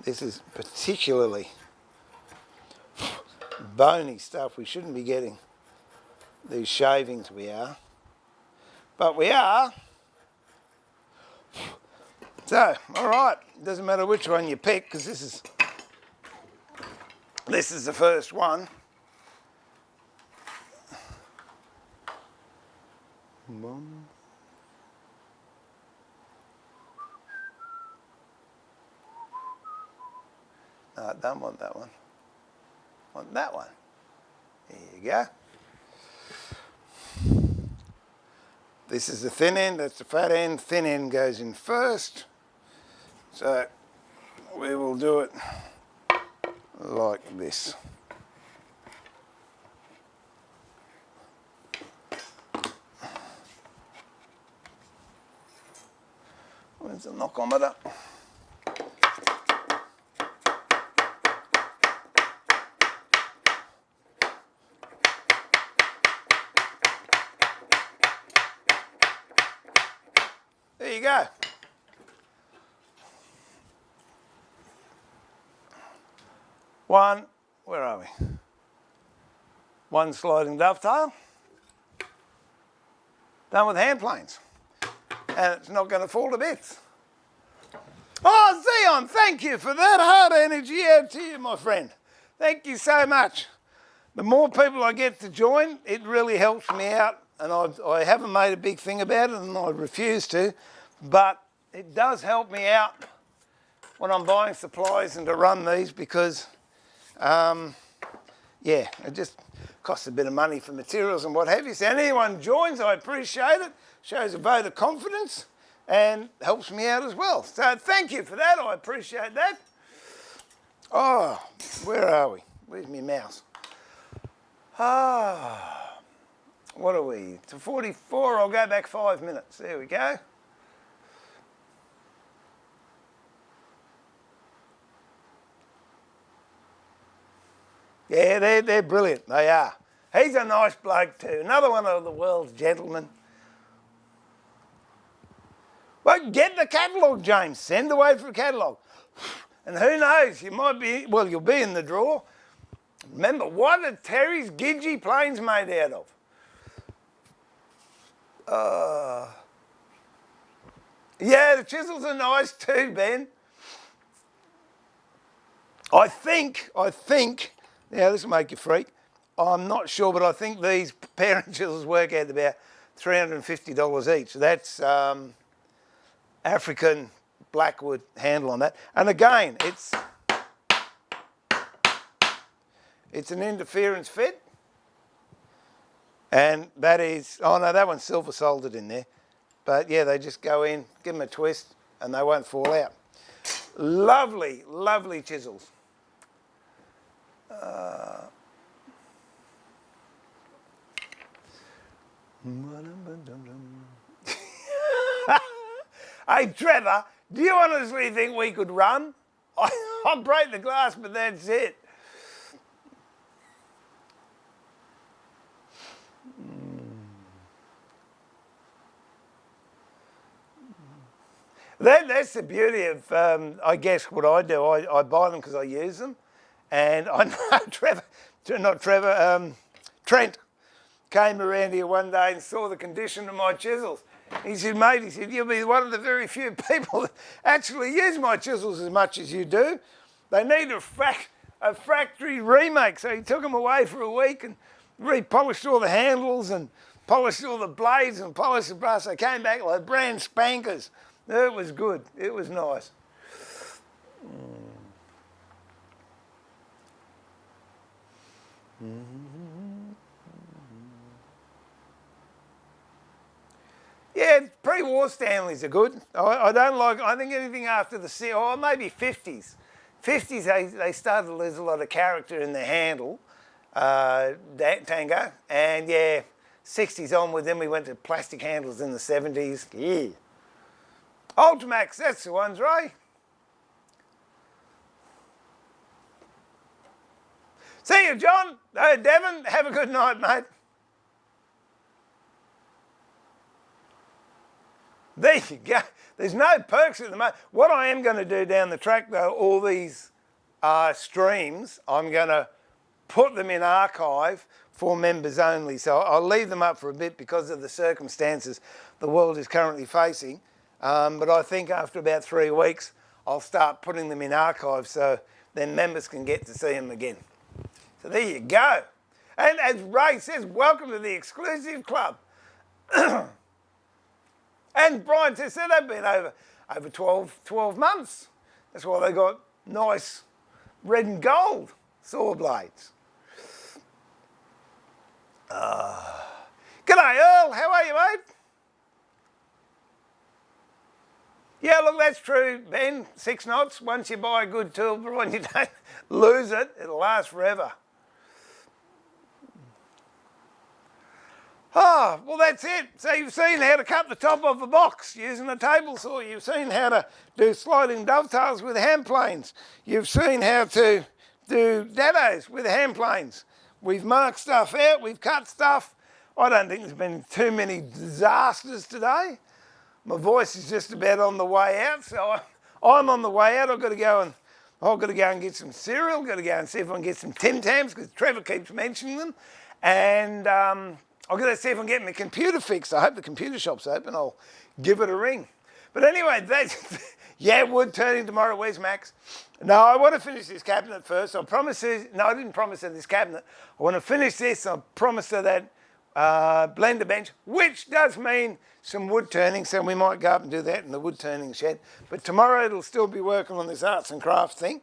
This is particularly bony stuff. We shouldn't be getting these shavings we are. But we are. So, all right. Doesn't matter which one you pick, because this is the first one. No, I don't want that one. I want that one. There you go. This is the thin end, that's the fat end. Thin end goes in first. So we will do it like this. Where's the knockometer? There you go. Where are we? One sliding dovetail. Done with hand planes. And it's not going to fall to bits. Oh, Zion, thank you for that hard energy out to you, my friend. Thank you so much. The more people I get to join, it really helps me out. And I haven't made a big thing about it, and I refuse to. But it does help me out when I'm buying supplies and to run these, because, yeah, it just costs a bit of money for materials and what have you. So anyone joins, I appreciate it. Shows a vote of confidence and helps me out as well. So thank you for that. I appreciate that. Oh, where are we? Where's my mouse? Ah, what are we? To 44. I'll go back 5 minutes. There we go. Yeah, they're brilliant. They are. He's a nice bloke too. Another one of the world's gentlemen. Well, get the catalogue, James. Send away for a catalogue. And who knows, you might be, well, you'll be in the draw. Remember, what are Terry's Gidgee planes made out of? Yeah, the chisels are nice too, Ben. I think, now this will make you freak. I'm not sure, but I think these parent chisels work out about $350 each. That's African blackwood handle on that. And again, it's an interference fit. And that is, oh no, that one's silver soldered in there. But yeah, they just go in, give them a twist, and they won't fall out. Lovely, lovely chisels. Hey Trevor, do you honestly think we could run? I'll break the glass, but that's it. That's the beauty of, I guess, what I do. I buy them because I use them. And I know Trent came around here one day and saw the condition of my chisels. He said, mate, he said, you'll be one of the very few people that actually use my chisels as much as you do. They need a factory remake. So he took them away for a week and repolished all the handles and polished all the blades and polished the brass. They came back like brand spankers. It was good. It was nice. Yeah, pre-war Stanleys are good. I don't like, I think anything after the, or maybe 50s. 50s, they started to lose a lot of character in the handle, tango. And yeah, 60s onward, then we went to plastic handles in the 70s. Yeah. Ultimax, that's the ones, Ray. See you, John. Devon, have a good night, mate. There you go. There's no perks at the moment. What I am going to do down the track, though, all these streams, I'm going to put them in archive for members only. So I'll leave them up for a bit because of the circumstances the world is currently facing. But I think after about 3 weeks, I'll start putting them in archive so then members can get to see them again. So there you go. And as Ray says, welcome to the exclusive club. And Brian says they've been over 12 months. That's why they got nice red and gold saw blades. G'day, Earl. How are you, mate? Yeah, look, that's true, Ben. 6 knots. Once you buy a good tool, Brian, you don't lose it. It'll last forever. Oh, well, that's it. So you've seen how to cut the top of a box using a table saw. You've seen how to do sliding dovetails with hand planes. You've seen how to do dados with hand planes. We've marked stuff out. We've cut stuff. I don't think there's been too many disasters today. My voice is just about on the way out, so I'm on the way out. I've got to go and get some cereal. I've got to go and see if I can get some Tim Tams because Trevor keeps mentioning them. And I've got to see if I can get my computer fixed. I hope the computer shop's open. I'll give it a ring. But anyway, that's, yeah, wood turning tomorrow. Where's Max? No, I want to finish this cabinet first. I promised her, no, I didn't promise her this cabinet. I want to finish this. I promised her that blender bench, which does mean some wood turning. So we might go up and do that in the wood turning shed. But tomorrow it'll still be working on this arts and crafts thing.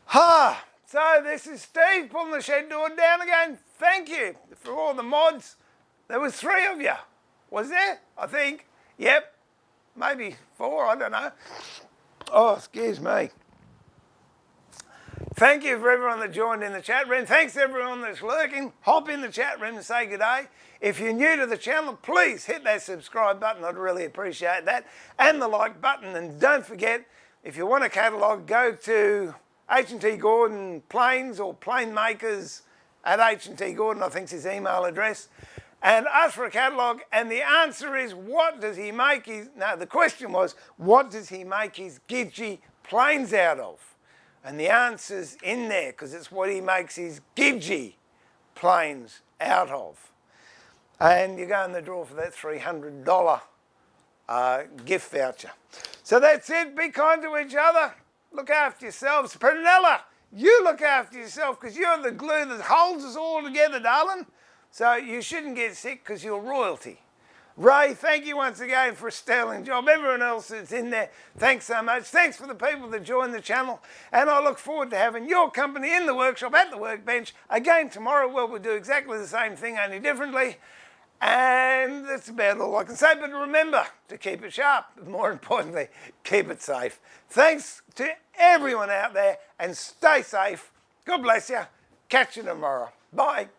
So this is Steve pulling the shed door down again. Thank you for all the mods. There was 3 of you. Was there? I think. Yep. Maybe 4, I don't know. Oh, excuse me. Thank you for everyone that joined in the chat room. Thanks to everyone that's lurking. Hop in the chat room and say good day. If you're new to the channel, please hit that subscribe button. I'd really appreciate that. And the like button. And don't forget, if you want a catalogue, go to HNT Gordon Planes or Plane Makers at HNT Gordon, I think is his email address, and ask for a catalogue. And the answer is, what does he make his, no, the question was, what does he make his Gidgee planes out of? And the answer's in there, because it's what he makes his Gidgee planes out of. And you go in the draw for that $300 gift voucher. So that's it. Be kind to each other. Look after yourselves. Prunella, you look after yourself because you're the glue that holds us all together, darling. So you shouldn't get sick because you're royalty. Ray, thank you once again for a sterling job. Everyone else that's in there, thanks so much. Thanks for the people that joined the channel. And I look forward to having your company in the workshop at the workbench again tomorrow, where we'll do exactly the same thing, only differently. And that's about all I can say. But remember to keep it sharp. More importantly, keep it safe. Thanks to everyone out there and stay safe. God bless you. Catch you tomorrow. Bye.